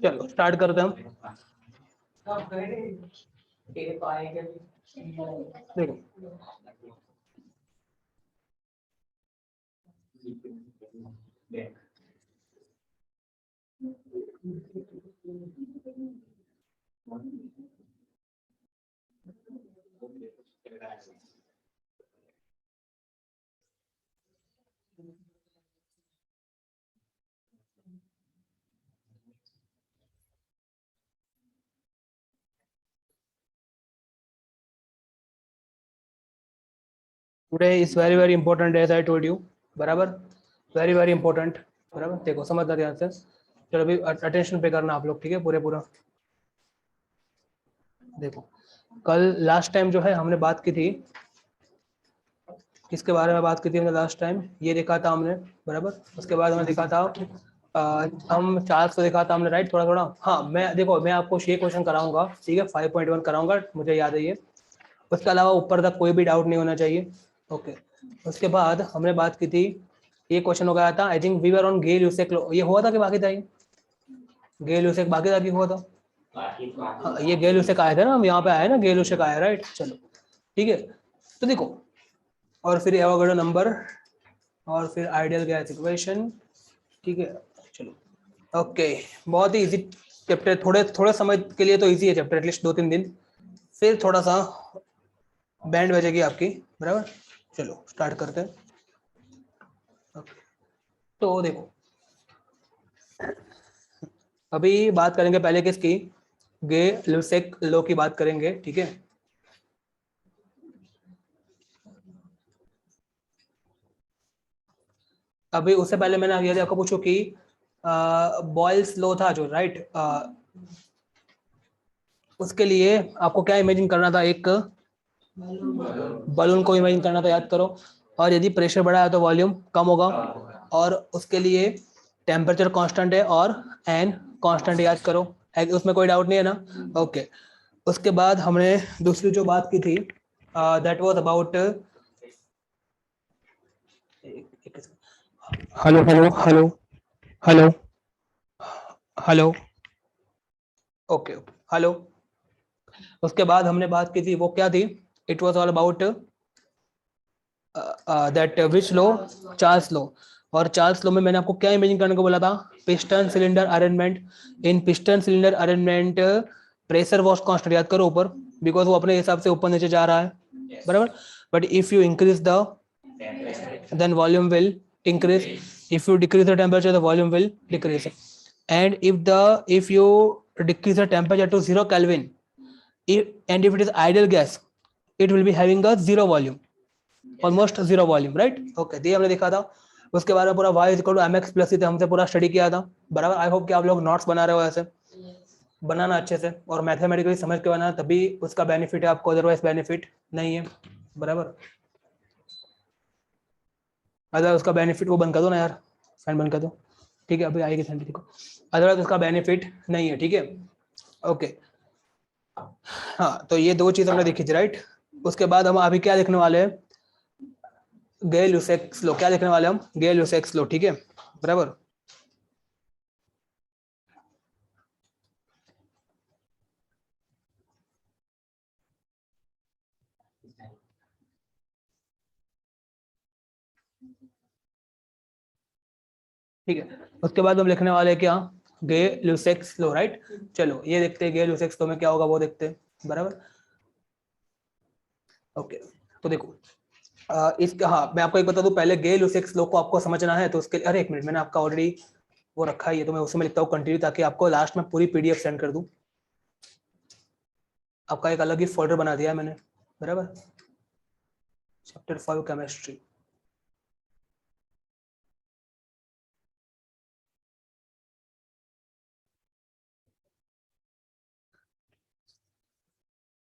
चलो स्टार्ट करते हैं हम। देखो today is very very important as I told you, बराबर, वेरी वेरी इंपॉर्टेंट, बराबर। देखो समझदार ध्यान से, चलो अभी अटेंशन पे करना आप लोग, ठीक है, पूरे पूरा। देखो कल लास्ट टाइम जो है हमने बात की थी, किसके बारे में बात की थी हमने लास्ट टाइम, ये देखा था हमने, बराबर। उसके बाद हमने देखा था हम चार्ट को देखा था हमने, राइट, थोड़ा थोड़ा। हाँ मैं देखो मैं आपको ये क्वेश्चन कराऊंगा, ठीक है, 5.1 कराऊंगा, मुझे याद है ये। उसके अलावा ऊपर तक कोई भी डाउट नहीं होना चाहिए, ओके। उसके बाद हमने बात की थी, ये क्वेश्चन हो गया था, I think we were on Gay Lussac law, ये हुआ था कि बाकी था, ये गेल यूसेक बाकी था कि हुआ था? हाँ ये गेल यूसेक आए थे ना, हम यहाँ पे आए ना, गेल यूसेक आया, राइट, चलो ठीक है। तो देखो, और फिर एवोगाड्रो नंबर, और फिर आइडियल गैस इक्वेशन, ठीक है, चलो ओके। बहुत ही इजी चैप्टर, थोड़े थोड़े समय के लिए तो इजी है चैप्टर, एटलीस्ट 2-3 दिन, फिर थोड़ा सा बैंड बजेगी आपकी, बराबर। चलो स्टार्ट करते हैं। तो देखो अभी बात करेंगे पहले किसकी, गे लुसेक लॉ की बात करेंगे, ठीक है। अभी उससे पहले मैंने ये आपको पूछो कि बॉयल्स लॉ था जो, राइट, उसके लिए आपको क्या इमेजिन करना था, एक बलून को इमेजिन करना था, याद करो। और यदि प्रेशर बढ़ा है तो वॉल्यूम कम होगा, और उसके लिए टेम्परेचर कांस्टेंट है और एन कांस्टेंट, याद करो, उसमें कोई डाउट नहीं है ना, ओके। उसके बाद हमने दूसरी जो बात की थी, that was about, hello hello hello hello hello, okay okay, hello. उसके बाद हमने बात की थी, वो क्या थी, it was all about that which law, Charles law. और चार्ल्स लो में मैंने आपको क्या इमेजिन करने को बोला था, piston cylinder arrangement. In piston cylinder arrangement pressure was constant, याद करो, ऊपर, बिकॉज वो अपने हिसाब से ऊपर नीचे जा रहा है, बराबर। But if you increase the, then volume will increase, if you decrease the temperature the volume will decrease, and if you decrease the temperature to 0 Kelvin, and if it is ideal gas, it will be having a zero volume, almost zero volume, right, okay। ये हमने देखा था। उसके बारे में पूरा y equal to mx plus हमसे पूरा स्टडी किया था, बराबर। आई होप कि आप लोग नोट्स बना रहे हो, ऐसे बनाना अच्छे से और मैथमेटिकली समझ के बनाना, तभी उसका बेनिफिट है आपको, अदरवाइज बेनिफिट नहीं है, बराबर। अगर उसका बेनिफिट, वो बंद कर दो ना यार, फैन बंद कर दो, ठीक है, अभी आएगी ठंडी, देखो, अदरवाइज उसका बेनिफिट नहीं है, ठीक है, ओके। हाँ तो ये दो चीज हमने देखी थी, राइट। उसके बाद हम अभी क्या देखने वाले हैं, गेल यूसेक्स लो, क्या देखने वाले हम, गेल यूसेक्स लो, ठीक है, बराबर। ठीक है, उसके बाद हम लिखने वाले क्या, गे ल्यूसेक्स लो, राइट। चलो ये देखते हैं गे ल्यूसेक्स लो में क्या होगा, वो देखते हैं, बराबर, ओके। तो देखो इसका, हाँ मैं आपको एक बता दूं, पहले गे ल्यूसेक्स लो को आपको समझना है तो उसके, अरे एक मिनट, मैंने आपका ऑलरेडी वो रखा ही है, तो मैं उसमें लिखता हूँ कंटिन्यू, ताकि आपको लास्ट में पूरी पीडीएफ सेंड कर दूं। आपका एक अलग ही फोल्डर बना दिया है मैंने, बराबर, चैप्टर 5 केमिस्ट्री।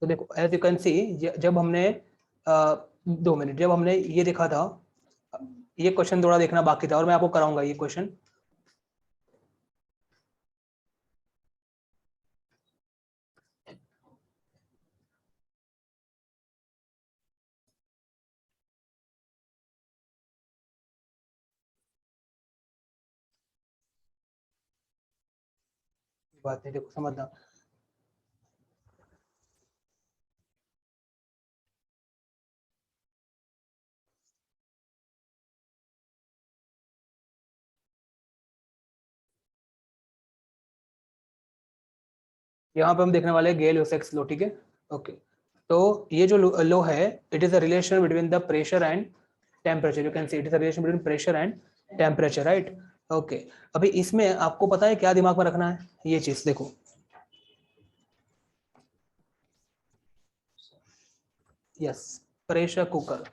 तो देखो एज यू कैन सी, जब हमने 2 मिनट, जब हमने ये देखा था, ये क्वेश्चन थोड़ा देखना बाकी था, और मैं आपको कराऊंगा ये क्वेश्चन। बात नहीं, देखो समझना। यहाँ पे हम देखने वाले हैं गेल यूसेक्स लो, ठीक है। ओके, तो ये जो लो है, it is a relation between the pressure and temperature. You can see it is a relation between pressure and temperature, right. Okay, अभी इसमें आपको पता है क्या दिमाग में रखना है, ये चीज देखो। Yes, pressure cooker,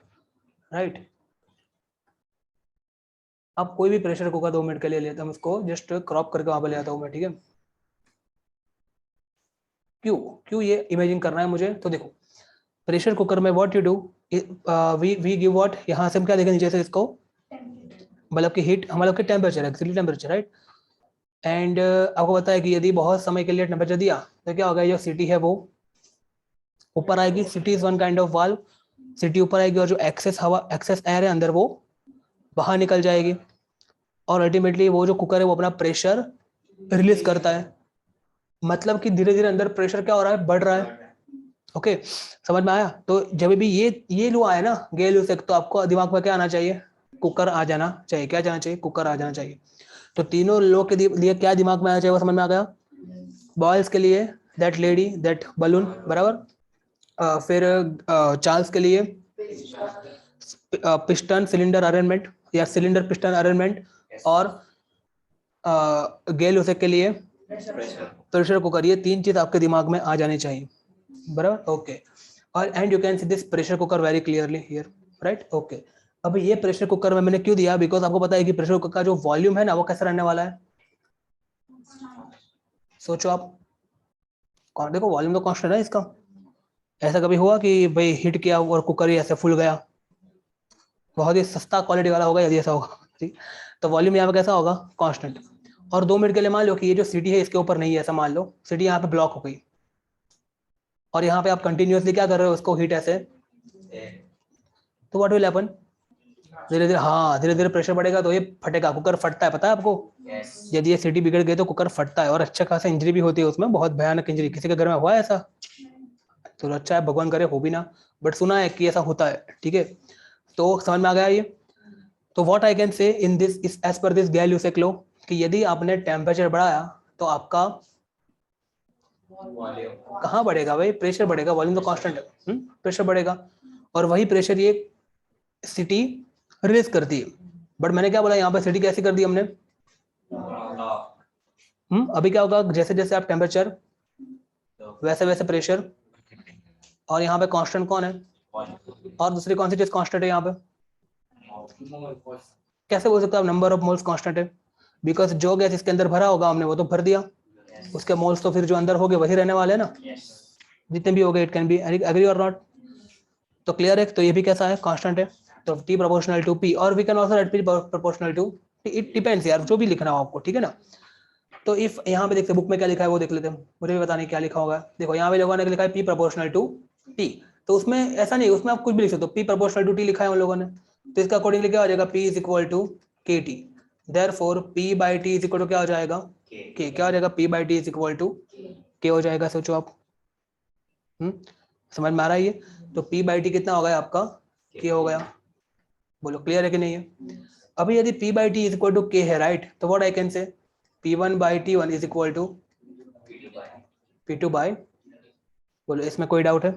right. आप कोई भी प्रेशर कुकर 2 मिनट के लिए लेते हैं, उसको जस्ट क्रॉप करके वहां पे ले आता हूँ मैं, ठीक है। क्यों क्यों ये इमेजिन करना है मुझे, तो देखो प्रेशर कुकर में what you do, we give what, यहाँ से हम क्या देखें नीचे से इसको, मतलब कि हीट, मतलब कि temperature, actually temperature, right. And आपको पता है कि यदि बहुत समय के लिए टेम्परेचर दिया तो क्या होगा, जो सिटी है वो ऊपर आएगी। City is one kind of valve, city ऊपर आएगी और जो एक्सेस हवा, एक्सेस एयर है अंदर, वो बाहर निकल जाएगी। और अल्टीमेटली वो जो कुकर है वो अपना प्रेशर रिलीज करता है, मतलब कि धीरे धीरे अंदर प्रेशर क्या हो रहा है, बढ़ रहा है। ओके, समझ में आया। तो जब भी ये लो आए ना गेल यूसेक, तो आपको दिमाग में क्या आना चाहिए, कुकर आ जाना चाहिए। क्या जाना चाहिए, कुकर आ जाना चाहिए। तो तीनों लो के लिए क्या दिमाग में आना चाहिए, वो समझ में आ गया। बॉयल्स के लिए दैट लेडी दैट बलून, बराबर। फिर चार्ल्स के लिए पिस्टन सिलेंडर अरेंजमेंट या सिलेंडर पिस्टन अरेंजमेंट, और गेल यूसेक के लिए प्रेशर कुकर। ये तीन चीज आपके दिमाग में आ जानी चाहिए, बराबर। ओके, और and you can see this pressure cooker very clearly here, right. Okay, अब ये प्रेशर कुकर में मैंने क्यों दिया, बिकॉज आपको पता है कि प्रेशर कुकर का जो वॉल्यूम है ना, वो कैसा रहने वाला है। सोचो आप, देखो वॉल्यूम तो कांस्टेंट है इसका। ऐसा कभी हुआ कि भाई हिट किया और कुकर ही ऐसे फुल गया, बहुत ही सस्ता क्वालिटी वाला होगा यदि ऐसा होगा, ठीक। तो वॉल्यूम यहाँ पे कैसा होगा, कांस्टेंट। और 2 मिनट के लिए मान लो कि ये जो सिटी है इसके ऊपर नहीं है, ऐसा मान लो सिटी यहाँ पे ब्लॉक हो गई, और यहाँ पे आप कंटिन्यूअसली क्या कर रहे हो, उसको हीट ऐसे, तो व्हाट विल हैपन, धीरे धीरे, हाँ धीरे धीरे प्रेशर बढ़ेगा तो ये फटेगा, कुकर फटता है, पता है आपको। यदि ये सिटी बिगड़ गई तो कुकर फटता है, और अच्छा खासा इंजरी भी होती है उसमें, बहुत भयानक इंजरी। किसी के घर में हुआ है ऐसा, तो अच्छा है, भगवान करे हो भी ना, बट सुना है कि ऐसा होता है, ठीक है। तो समझ में आ गया ये। तो what I can say in this is as per this Gay Lussac law, कि यदि आपने टेम्परेचर बढ़ाया तो आपका कहाँ बढ़ेगा भाई, प्रेशर बढ़ेगा, वॉल्यूम तो कांस्टेंट है, प्रेशर बढ़ेगा। और वही प्रेशर ये सिटी रिलीज करती है। बट मैंने क्या बोला, यहाँ पे सिटी कैसी कर दी हमने, अभी क्या होगा, जैसे जैसे आप टेम्परेचर वैसे वैसे प्रेशर, और यहाँ पे कांस्टेंट कौन है, और दूसरी कौन सी चीज कांस्टेंट है यहाँ पे, कैसे बोल सकते हो आप नंबर ऑफ मोल्स कांस्टेंट है, बिकॉज जो गैस इसके अंदर भरा होगा हमने वो तो भर दिया, उसके मोल्स तो फिर जो अंदर हो गए वही रहने वाले हैं ना, जितने भी हो गए। इट कैन बी एग्री और नॉट, तो क्लियर है। तो ये भी कैसा है, कांस्टेंट है। तो टी प्रोपोर्शनल टू पी, और we can also write P proportional to, it depends यार, जो भी लिखना हो आपको, ठीक है ना। तो इफ यहाँ पे देखते बुक में क्या लिखा है वो देख लेते हैं, मुझे भी पता नहीं क्या लिखा होगा। देखो यहाँ पे लोगों ने लिखा है पी प्रोपोर्शनल टू टी, तो उसमें ऐसा नहीं, उसमें आप कुछ भी लिख सकते हो, पी प्रोपोर्शनल टू टी लिखा है उन लोगों ने, तो इसका अकॉर्डिंगली क्या हो जाएगा, P is equal to K T, therefore P by T is equal to क्या हो जाएगा, के। क्या हो जाएगा, P by T is equal to K हो जाएगा। सोचो आप, समझ में आ रहा है ये। तो पी बाई टी कितना हो गया आपका, के हो गया। बोलो क्लियर है कि नहीं है। अभी यदि P by T is equal to K है, राइट, तो what I can say, P one by T one is equal to P two by, बोलो इसमें कोई डाउट है,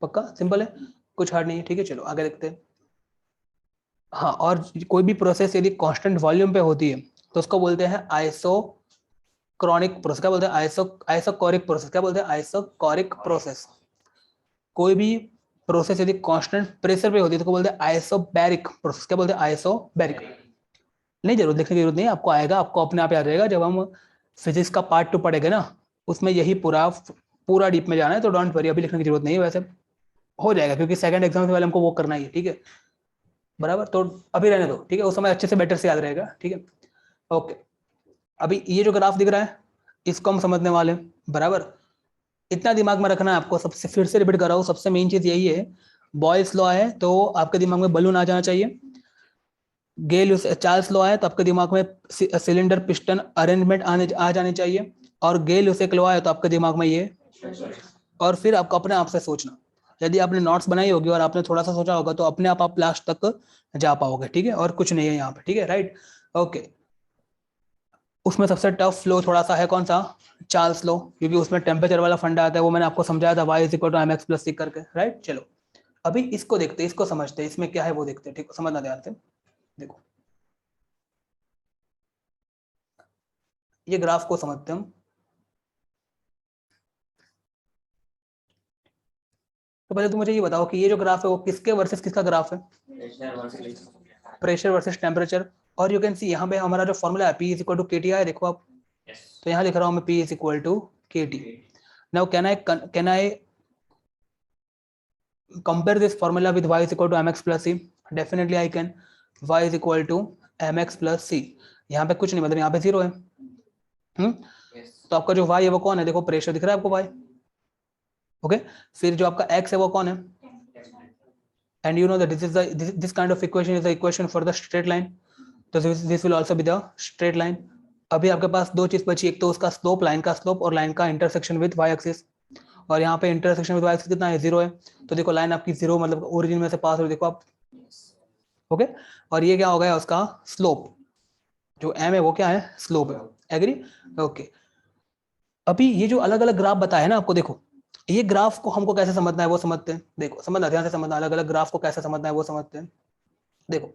पक्का सिंपल है, कुछ हार्ड नहीं है, ठीक है। चलो आगे देखते हैं। हाँ, और कोई भी प्रोसेस यदि कांस्टेंट वॉल्यूम पे होती है तो उसको बोलते हैं आइसोक्रोनिक प्रोसेस। क्या बोलते हैं, आइसोकोरिक प्रोसेस। क्या बोलते हैं, आइसोकोरिक प्रोसेस। कोई भी प्रोसेस यदि कांस्टेंट प्रेशर पे होती है तो बोलते हैं आइसोबैरिक प्रोसेस। क्या बोलते हैं, आइसोबैरिक। नहीं जरूरत लिखने की जरूरत नहीं, आपको आएगा, आपको अपने आप याद रहेगा। जब हम फिजिक्स का पार्ट 2 पढ़ेंगे ना, उसमें यही पूरा पूरा डीप में जाना है, तो डोंट वरी, अभी लिखने की जरूरत नहीं है, वैसे हो जाएगा क्योंकि सेकंड एग्जाम से पहले हमको वो करना ही है, ठीक है, बराबर। तो अभी रहने दो, ठीक है, उस समय अच्छे से बेटर से याद रहेगा, ठीक है। ओके, अभी ये जो ग्राफ दिख रहा है इसको हम समझने वाले हैं, बराबर। इतना दिमाग में रखना है आपको, सबसे फिर से रिपीट कर रहा हूँ, सबसे मेन चीज यही है, बॉयल्स लॉ है तो आपके दिमाग में बलून आ जाना चाहिए। चार्ल्स लॉ है तो आपके दिमाग में सिलेंडर पिस्टन अरेंजमेंट आ जाने चाहिए। और गेल उसे खिलवाया तो आपके दिमाग में ये, और फिर आपको अपने आप से सोचना, यदि आपने नोट्स बनाई होगी और आपने थोड़ा सा सोचा होगा तो अपने आप लास्ट तक जा पाओगे, ठीक है, और कुछ नहीं है यहाँ पे, ठीक है, राइट, ओके। उसमें सबसे टफ फ्लो थोड़ा सा है कौन सा, चार्ल्स लो, क्योंकि उसमें टेम्परेचर वाला फंडा आता है, वो मैंने आपको समझाया था, y is equal to mx plus c करके, राइट। चलो अभी इसको देखते हैं, इसको समझते हैं, इसमें क्या है वो देखते हैं, ठीक, समझना ध्यान से। देखो ये ग्राफ को समझते हैं हम। तो पहले तुम मुझे ये बताओ कि ये जो ग्राफ है वो किसके वर्सेस किसका ग्राफ है, प्रेशर वर्सेस टेम्परेचर। और यू कैन सी यहाँ पे हमारा जो फॉर्मूला है P is equal to K T है, देखो आप, तो यहाँ लिख रहा हूँ मैं P is equal to K T. Now can I compare this formula with y is equal to mx plus c, definitely I can, y is equal to mx plus c, यहाँ पे कुछ नहीं, मतलब यहाँ पे 0 है। तो आपका जो y है वो कौन है, देखो प्रेशर दिख रहा है आपको y, ओके। फिर जो आपका x है वो कौन है, and you know that this kind of equation is the equation for the straight line, तो this will also be the straight line। अभी आपके पास दो चीज बची, एक तो उसका स्लोप, लाइन का स्लोप, और लाइन का इंटरसेक्शन विद y एक्सिस, और यहाँ पे इंटरसेक्शन विद y एक्सिस कितना है, 0 है, तो देखो लाइन आपकी 0 मतलब ओरिजिन में से पास हो, देखो आप, ओके। और ये क्या हो गया उसका स्लोप, जो m है वो क्या है, स्लोप है, एग्री, ओके। अभी ये जो अलग अलग ग्राफ बताया है ना आपको, देखो ये ग्राफ को हमको कैसे समझना है वो समझते हैं, देखो समझना, ध्यान से समझना, अलग अलग ग्राफ को कैसे समझना है वो समझते हैं। देखो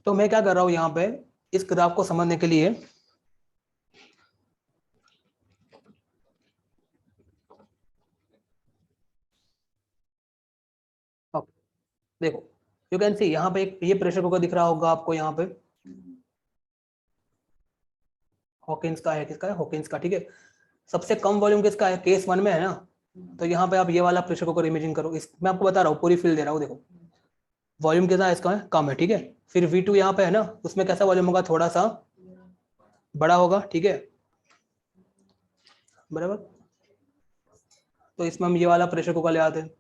तो मैं क्या कर रहा हूँ यहाँ पे, इस ग्राफ को समझने के लिए, देखो यू कैन सी यहाँ पे एक ये प्रेशर कुकर दिख रहा होगा आपको, यहाँ पे हॉकिंस का है, किसका है, हॉकिंस का, ठीक है। सबसे कम वॉल्यूम किसका है, केस 1 में है ना, तो यहाँ पे आप ये वाला प्रेशर कुकर इमेजिन करो, इस मैं आपको बता रहा हूँ, पूरी फील दे रहा हूँ, देखो वॉल्यूम कितना है इसका है, कम है, ठीक है। फिर V2 यहाँ पे है ना, उसमें कैसा वॉल्यूम होगा, थोड़ा सा बड़ा होगा, ठीक है, बराबर। तो इसमें हम ये वाला प्रेशर कुकर ले आते हैं,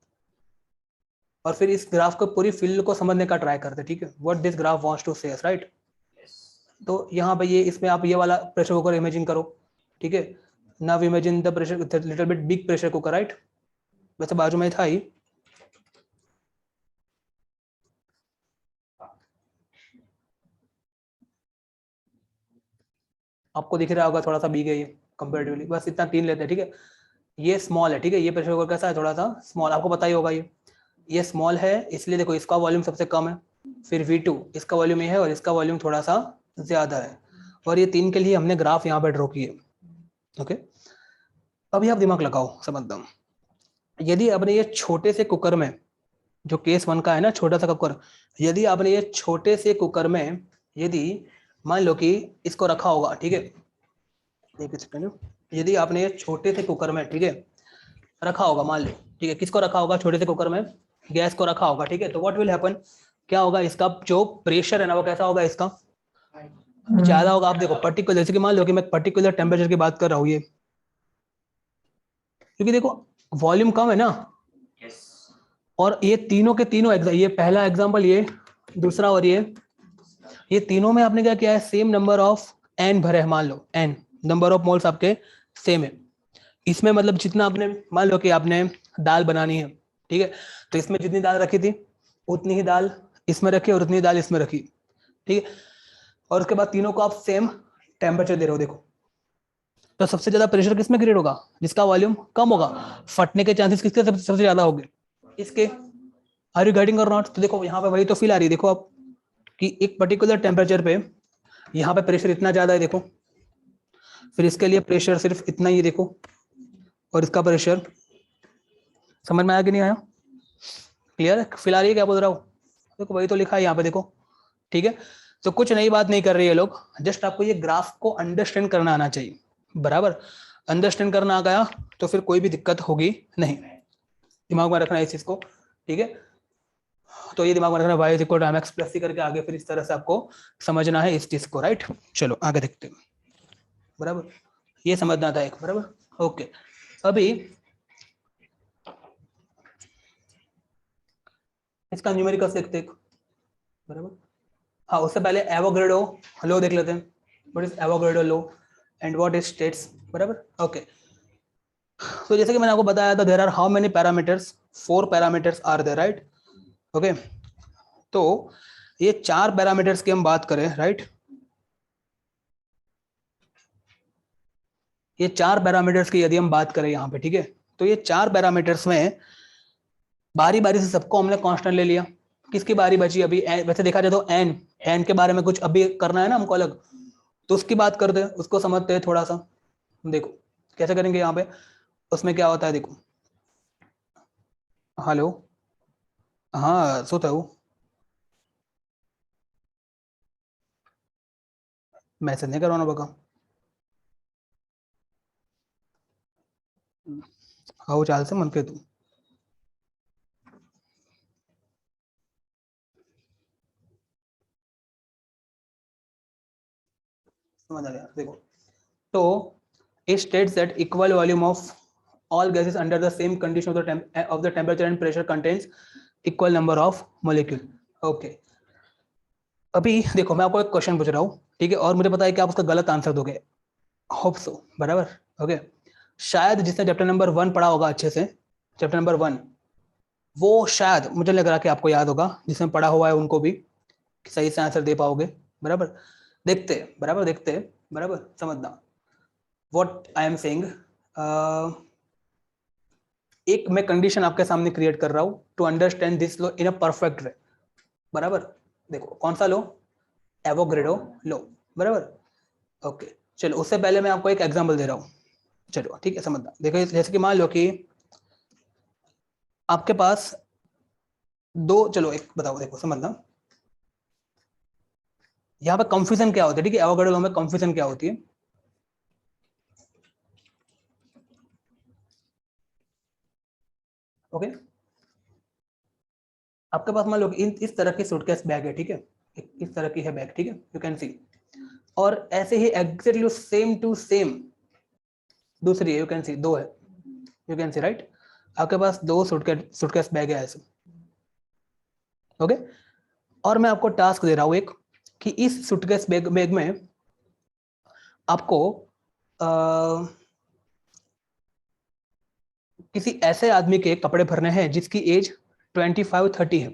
और फिर इस ग्राफ को पूरी फील्ड को समझने का ट्राई करते हैं, ठीक है, what this graph wants to say, right. तो यहाँ पे ये, इसमें आप ये वाला प्रेशर कुकर इमेजिन करो, ठीक है। Now imagine the pressure, little bit big pressure cooker, right, वैसे बाजू में था ही, आपको दिख रहा होगा थोड़ा सा बिग है ये कंपेरेटिवली, बस इतना 3 लेते हैं, ठीक है। ये स्मॉल है, ठीक है, ये प्रेशर कुकर कैसा है, थोड़ा सा स्मॉल, आपको पता ही होगा ये स्मॉल है, इसलिए देखो इसका वॉल्यूम सबसे कम है। फिर V2 इसका वॉल्यूम ये है, और इसका वॉल्यूम थोड़ा सा ज्यादा है, और ये 3 के लिए हमने ग्राफ यहाँ पे ड्रॉ किए, ओके। अभी आप दिमाग लगाओ, समझता हूँ, यदि आपने ये छोटे से कुकर में, जो केस 1 का है ना छोटा सा कुकर, यदि आपने ये छोटे से कुकर में, यदि मान लो कि इसको रखा होगा, ठीक है, एक सेकंड, यदि आपने ये छोटे से कुकर में, ठीक है, रखा होगा, मान लो, ठीक है, किसको रखा होगा, छोटे से कुकर में गैस को रखा होगा, ठीक है, तो व्हाट विल हैपन, क्या होगा, इसका जो प्रेशर है ना वो कैसा होगा, इसका ज्यादा होगा। आप देखो पर्टिकुलर, जैसे कि मान लो कि मैं पर्टिकुलर टेम्परेचर की बात कर रहा हूँ, ये क्योंकि देखो वॉल्यूम कम है ना, और ये तीनों के तीनों ये पहला एग्जांपल, ये दूसरा, और ये तीनों में आपने क्या किया है, सेम नंबर ऑफ एन भरे हैं, मान लो एन नंबर ऑफ मोल्स आपके सेम है। इसमें मतलब जितना आपने, मान लो कि आपने दाल बनानी है, ठीक है, तो इसमें जितनी दाल रखी थी उतनी ही दाल इसमें रखी, और उतनी दाल इसमें रखी, ठीक है। और उसके बाद तीनों को आप सेम टेम्परेचर दे रहे हो, देखो तो सबसे ज्यादा प्रेशर किसमें क्रिएट होगा, जिसका वॉल्यूम कम होगा, फटने के चांसेस किसके सबसे ज्यादा होंगे, इसके। आर यू गेटिंग और नॉट, तो देखो यहाँ पे वही तो फील आ रही है, देखो आप कि एक पर्टिकुलर टेम्परेचर पे यहाँ पे प्रेशर इतना ज्यादा है, देखो, फिर इसके लिए प्रेशर सिर्फ इतना ही, देखो, और इसका प्रेशर, समझ में आया कि नहीं आया, क्लियर है, फील आ रही है क्या बोल रहा हूँ, देखो वही तो लिखा है यहाँ पे, देखो, ठीक है। तो कुछ नई बात नहीं कर रही है लोग, जस्ट आपको ये ग्राफ को अंडरस्टैंड करना आना चाहिए, बराबर। अंडरस्टैंड करना आ गया तो फिर कोई भी दिक्कत होगी नहीं, दिमाग में रखना है इस चीज को, ठीक है। तो ये दिमाग में रखना, y is equal to mx plus c करके आगे फिर इस तरह से आपको समझना है इस चीज को, राइट। चलो आगे देखते हैं, बराबर, ये समझना था एक, बराबर, ओके। अभी इसका न्यूमेरिकल देखते हैं, बराबर। हाँ उससे पहले एवोगैड्रो लो देख लेते हैं, what is Avogadro law. And what is states, बराबर। ओके, तो जैसे कि मैंने आपको बताया था, there are how many parameters, 4 parameters are there, right. Okay, तो ये 4 पैरामीटर्स की हम बात करें, राइट, ये 4 पैरामीटर्स की यदि हम बात करें यहाँ पे, ठीक है, तो ये 4 पैरामीटर्स में बारी बारी से सबको हमने कांस्टेंट ले लिया। किसकी बारी बची अभी? वैसे देखा जाए तो एन, एन के बारे में कुछ अभी करना है ना हमको अलग, तो उसकी बात करते हैं, उसको समझते हैं थोड़ा सा। देखो कैसे करेंगे यहाँ पे, उसमें क्या होता है, देखो। हेलो, हाँ सुता हूँ, मैसेज नहीं करवाना बका। हाँ चाल से मन के तू समझ आ गया। देखो, तो it states that equal volume of all gases under the same condition of the temperature and pressure contains equal number of molecule. Okay, अभी देखो मैं आपको एक क्वेश्चन पूछ रहा हूँ, ठीक है, और मुझे पता है कि आप उसका गलत आंसर दोगे, होप सो, बराबर। ओके, शायद जिसने चैप्टर नंबर 1 पढ़ा होगा अच्छे से, चैप्टर नंबर 1, वो शायद मुझे लग रहा कि आपको याद होगा, जिसने पढ़ा हुआ है उनको भी सही से आंसर दे पाओगे, बराबर। देखते, बराबर, देखते, बराबर, समझना व्हाट आई एम सेइंग। एक मैं कंडीशन आपके सामने क्रिएट कर रहा हूं to understand this law in a perfect way, बराबर। देखो कौन सा लॉ? एवोगैड्रो लॉ, बराबर। ओके, चलो उससे पहले मैं आपको एक एग्जांपल दे रहा हूं, चलो ठीक है, समझना। देखो जैसे कि मान लो कि आपके पास दो, चलो एक बताओ, देखो समझना, यहाँ पे कंफ्यूजन क्या होता है, ठीक है, एवोगैड्रो लॉ में कंफ्यूजन क्या होती है। ओके, आपके पास मान लो कि इस तरह की सूटकेस बैग है, ठीक है, इस तरह की है बैग, ठीक है, यू कैन सी, और ऐसे ही एग्जैक्टली सेम टू सेम दूसरी है, यू कैन सी, दो है, यू कैन सी, राइट। आपके पास दो सूटकेस बैग है ऐसे। ओके, और मैं आपको टास्क दे रहा हूं एक, कि इस सूटकेस बैग में आपको किसी ऐसे आदमी के कपड़े भरने हैं जिसकी एज 25-30 है,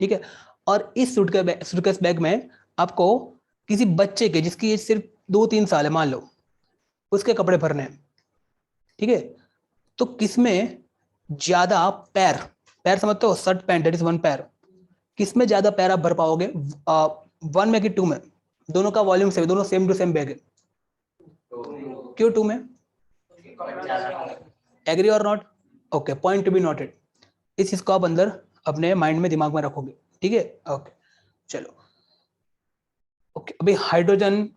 ठीक है, और इस सूटकेस बैग में आपको किसी बच्चे के जिसकी एज सिर्फ 2-3 साल है मान लो, उसके कपड़े भरने हैं, ठीक है। तो किसमें ज्यादा पैर, पैर समझते हो, shirt pant, that is one pair, किसमें ज्यादा पैर आप भर पाओगे, 1 में कि 2 में? दोनों का वॉल्यूम सेम, दोनों सेम टू सेम बैग है, क्यों 2 में? एग्री और not? Okay, point to be noted, इस चीज को आप अंदर अपने माइंड में, दिमाग में रखोगे, ठीक है। ओके, चलो। ओके, अभी हाइड्रोजन,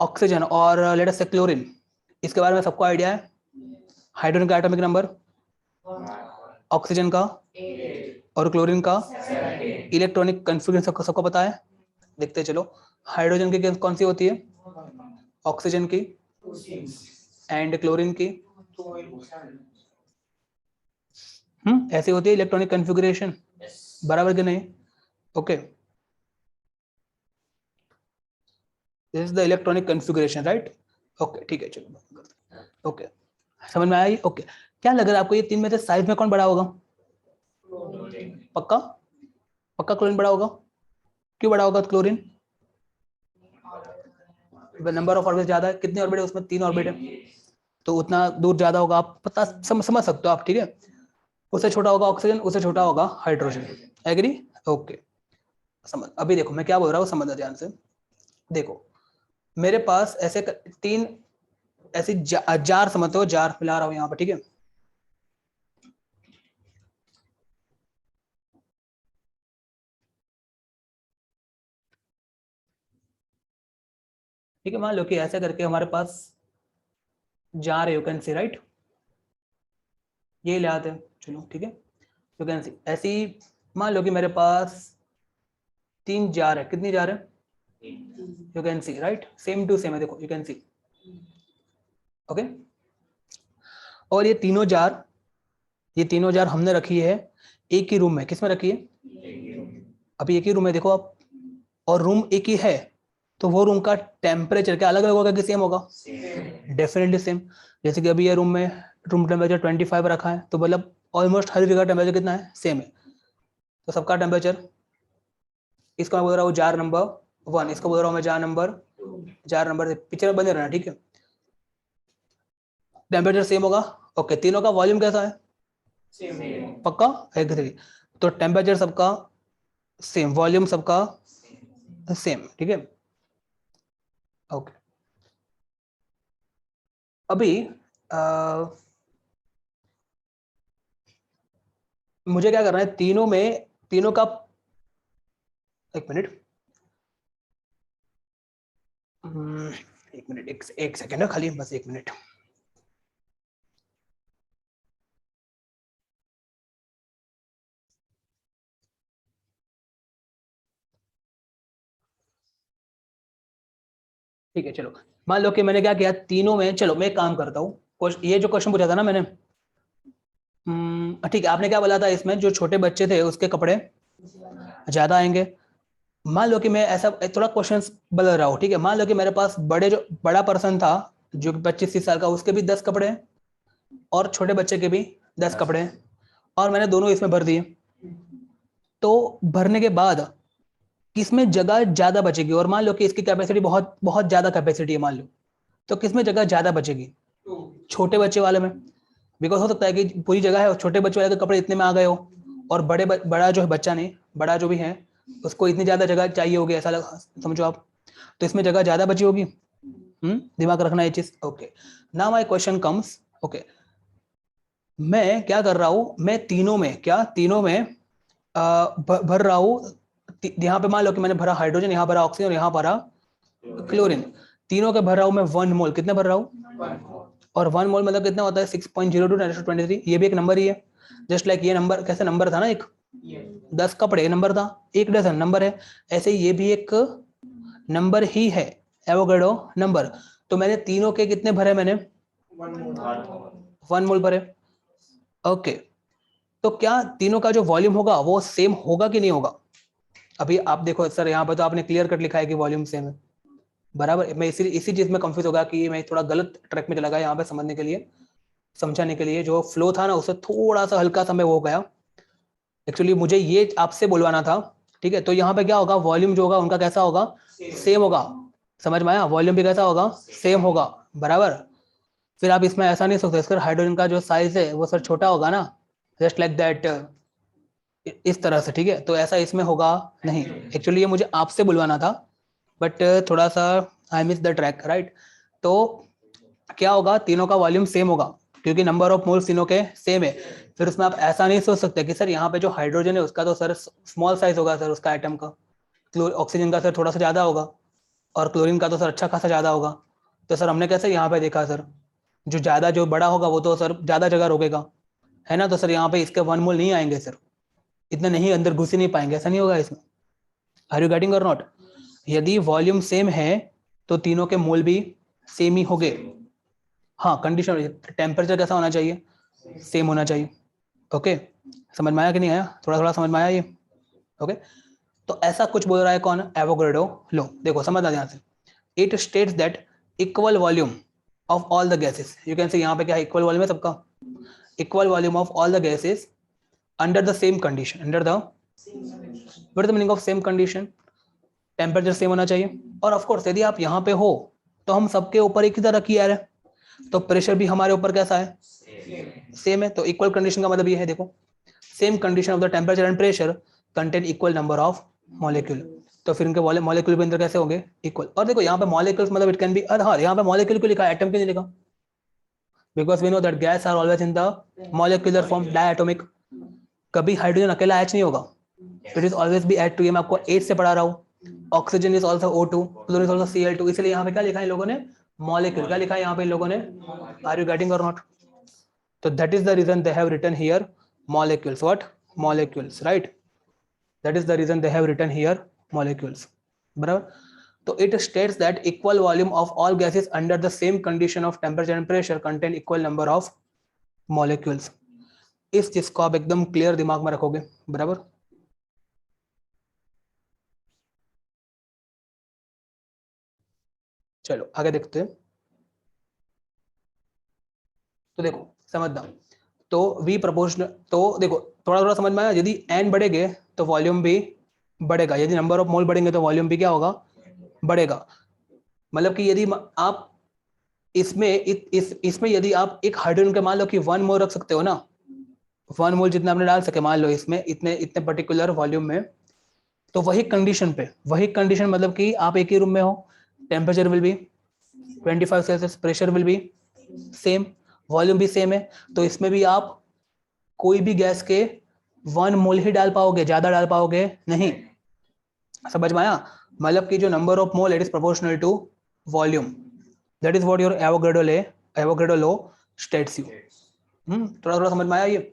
ऑक्सीजन और लेट अस से क्लोरीन, इसके बारे में सबको आइडिया है? हाइड्रोजन का एटॉमिक नंबर, ऑक्सीजन का और क्लोरीन का इलेक्ट्रॉनिक कन्फिगरेशन सबको पता है? देखते चलो, हाइड्रोजन की कौन सी होती है? ऑक्सीजन की, एंड क्लोरीन की ऐसी होती है इलेक्ट्रॉनिक कन्फिगरेशन, बराबर कि नहीं? Okay, this is the electronic configuration, right. Okay, ठीक है, चलो। ओके, समझ में आया? ओके, क्या लग रहा है आपको, ये 3 में से साइज में कौन बड़ा होगा? पक्का? पक्का क्लोरीन बड़ा होगा? क्यों बड़ा होगा क्लोरीन? नंबर ऑफ ऑर्बिट ज्यादा है, कितने ऑर्बिट है उसमें? 3 ऑर्बिट है, तो उतना दूर ज्यादा होगा, आप पता समझ सकते हो आप, ठीक है। उससे छोटा होगा ऑक्सीजन, उससे छोटा होगा हाइड्रोजन, एग्री? ओके, समझ। अभी देखो मैं क्या बोल रहा हूँ, समझना ध्यान से। देखो मेरे पास ऐसे 3 ऐसी जार समझते हो, जार मिला रहा हूँ यहाँ पर, ठीक है। ठीक है, मान लो कि ऐसे करके हमारे पास जार है, यू कैन सी, राइट, ये ले आते हैं, चलो ठीक है, यू कैन सी। ऐसी मान लो कि मेरे पास 3 जार है, कितनी जार है? You can see, right, same to same है, देखो यू कैन सी। ओके, और ये तीनों जार हमने रखी है एक ही रूम में, किसमें रखी है? अभी एक ही रूम है, देखो आप, और रूम एक ही है, तो वो रूम का टेम्परेचर क्या अलग अलग होगा कि सेम होगा? Definitely same. जैसे कि अभी ये रूम में रूम टेम्परेचर 25 रखा है, तो मतलब ऑलमोस्ट हर जगह टेम्परेचर कितना है? सेम है। तो सबका टेम्परेचर, इसका मैं बोल रहा हूँ जार नंबर 1, इसको बोल रहा हूँ मैं जार नंबर से पिक्चर में बने रहना, ठीक है। टेम्परेचर सेम होगा, ओके। तीनों का वॉल्यूम कैसा है? पक्का? एग्री। तो टेम्परेचर सबका सेम, वॉल्यूम सबका सेम, ठीक है, ओके। अभी मुझे क्या करना है, तीनों का, एक मिनट, एक मिनट, एक सेकेंड है खाली, बस एक मिनट। ठीक है, चलो मान लो कि मैंने क्या किया तीनों में, चलो मैं एक काम करता हूँ, ये जो क्वेश्चन पूछा था ना मैंने, ठीक है, आपने क्या बोला था इसमें जो छोटे बच्चे थे उसके कपड़े ज्यादा आएंगे। मान लो कि मैं ऐसा थोड़ा क्वेश्चन बदल रहा हूँ, ठीक है। मान लो कि मेरे पास बड़ा पर्सन था जो 25-30 साल का, उसके भी 10 कपड़े हैं और छोटे बच्चे के भी 10 कपड़े हैं, और मैंने दोनों इसमें भर दिए। तो भरने के बाद किसमें जगह ज्यादा बचेगी? और मान लो कि इसकी कैपेसिटी बहुत बहुत ज्यादा कैपेसिटी है, मान लो, तो किसमें जगह ज्यादा बचेगी? छोटे बच्चे वाले में। बिकॉज हो सकता है कि पूरी जगह है और छोटे बच्चे वाले के कपड़े इतने में आ गए हो, और बड़ा जो है बच्चा नहीं, बड़ा जो भी है उसको इतनी ज्यादा जगह चाहिए होगी, ऐसा समझो आप। तो इसमें जगह ज्यादा बची होगी। दिमाग रखना ये चीज, okay. Now my question comes, okay. मैं क्या कर रहा हूं, मैं तीनों में भर रहा हूं। यहाँ पे मान लो कि मैंने भरा हाइड्रोजन, यहाँ भरा ऑक्सीजन और यहाँ भरा क्लोरीन। तीनों के भर रहा हूं मैं 1 मोल। कितने भर रहा हूँ? और 1 मोल मतलब कितना होता है? 6.02 × 10⁻23। ये भी एक नंबर ही है। जस्ट लाइक ये नंबर कैसे नंबर था ना, एक 10 कपड़े नंबर था, एक डजन नंबर है, ऐसे ही ये भी एक नंबर ही है, एवोगैड्रो नंबर। तो मैंने तीनों के कितने भरे? मैंने 1 मोल भरे, ओके। तो क्या तीनों का जो वॉल्यूम होगा वो सेम होगा कि नहीं होगा? अभी आप देखो सर, यहाँ पे तो आपने क्लियर कट लिखा है कि वॉल्यूम सेम है, बराबर। मैं इसी चीज में कंफ्यूज होगा कि मैं थोड़ा गलत ट्रैक में चला गया यहाँ पे, समझने के लिए, समझाने के लिए। जो फ्लो था ना उससे थोड़ा सा हल्का सा मैं वो गया, एक्चुअली मुझे ये आपसे बोलवाना था, ठीक है। तो यहाँ पे क्या होगा, वॉल्यूम जो होगा उनका कैसा होगा? सेम होगा। समझ में आया? वॉल्यूम भी कैसा होगा? सेम होगा, बराबर। फिर आप इसमें ऐसा नहीं सोचते सर हाइड्रोजन का जो साइज है वो सर छोटा होगा ना, जस्ट लाइक दैट, इस तरह से, ठीक है। तो ऐसा इसमें होगा नहीं, एक्चुअली ये मुझे आपसे बुलवाना था, बट थोड़ा सा I miss the track, right. तो क्या होगा, तीनों का वॉल्यूम सेम होगा क्योंकि नंबर ऑफ मोल्स तीनों के सेम है। फिर उसमें आप ऐसा नहीं सोच सकते कि सर यहाँ पे जो हाइड्रोजन है उसका तो सर स्मॉल साइज होगा सर उसका एटम का, ऑक्सीजन का सर थोड़ा सा ज्यादा होगा, और क्लोरीन का तो सर अच्छा खासा ज्यादा होगा। तो सर हमने कैसे यहाँ पे देखा सर, जो ज्यादा जो बड़ा होगा वो तो सर ज्यादा जगह रोकेगा, है ना। तो सर यहाँ पे इसके 1 मोल नहीं आएंगे सर, इतने नहीं अंदर घुस ही नहीं पाएंगे, ऐसा नहीं होगा इसमें। आर यू गेटिंग और नॉट? यदि वॉल्यूम सेम है तो तीनों के मोल भी सेम ही होंगे। हाँ, कंडीशन टेम्परेचर कैसा होना चाहिए? सेम होना चाहिए, ओके। समझ में आया कि नहीं आया? थोड़ा थोड़ा समझ में आया ये, ओके। तो ऐसा कुछ बोल रहा है कौन? एवोगैड्रो लो। देखो समझ आ ध्यान से, it states that equal volume of all the gases, you can say यहाँ पे क्या है, इक्वल वॉल्यूम है सबका, equal volume of all the gases under the same condition, under the, what is the meaning of same condition? Temperature same होना चाहिए, और of course यदि आप यहाँ पे हो तो हम सबके ऊपर एक ही तरह की एयर है, तो प्रेशर भी हमारे ऊपर कैसा है? सेम है। तो इक्वल कंडीशन का मतलब ये है, देखो, same condition of the temperature and pressure contain equal number of molecule. तो फिर उनके मॉलिक्यूल भी अंदर कैसे होंगे? इक्वल। और देखो यहाँ पे मॉलिक्यूल्स मतलब इट कैन बी, हाँ यहाँ पे मॉलिक्यूल क्यों लिखा है, एटम क्यों नहीं लिखा? Because we know that gas are always in the molecular form, diatomic. कभी हाइड्रोजन अकेला एच नहीं होगा, it is always be H two. ये मैं आपको 8 से पढ़ा रहा हूँ। Oxygen is also O2, chlorine is also Cl2। इसलिए यहाँ पे क्या लिखा है इन लोगों ने? मॉलिक्यूल। क्या लिखा है यहाँ पे इन लोगों ने? आर यू गेटिंग और नॉट? तो that is the reason they have written here molecules. What? Molecules, right? That is the reason they have written here molecules, बराबर। तो it states that equal volume of all gases under the same condition of temperature and pressure contain equal number of molecules। इस चीज को आप एकदम clear दिमाग में रखोगे, बराबर। चलो आगे देखते हैं। तो देखो समझना, तो V प्रोपोर्शनल, तो देखो थोड़ा थोड़ा समझ में आया, यदि n बढ़ेंगे तो वॉल्यूम भी बढ़ेगा, यदि नंबर ऑफ मोल बढ़ेंगे तो वॉल्यूम भी क्या होगा, बढ़ेगा। मतलब कि यदि आप इसमें इसमें यदि आप एक हाइड्रोजन के मान लो कि 1 मोल रख सकते हो ना, 1 मोल जितना आपने डाल सके मान लो इसमें इतने इतने पर्टिकुलर वॉल्यूम में, तो वही कंडीशन पे, वही कंडीशन मतलब कि आप एक ही रूम में हो, temperature will be 25 Celsius, pressure will be same, volume भी सेम है, तो इसमें भी आप कोई भी गैस के 1 मोल ही डाल पाओगे, ज्यादा डाल पाओगे नहीं। समझ में आया? मतलब कि जो number of mole it is proportional to volume, that is what your Avogadro law states you. थोड़ा थोड़ा समझ में आया ये?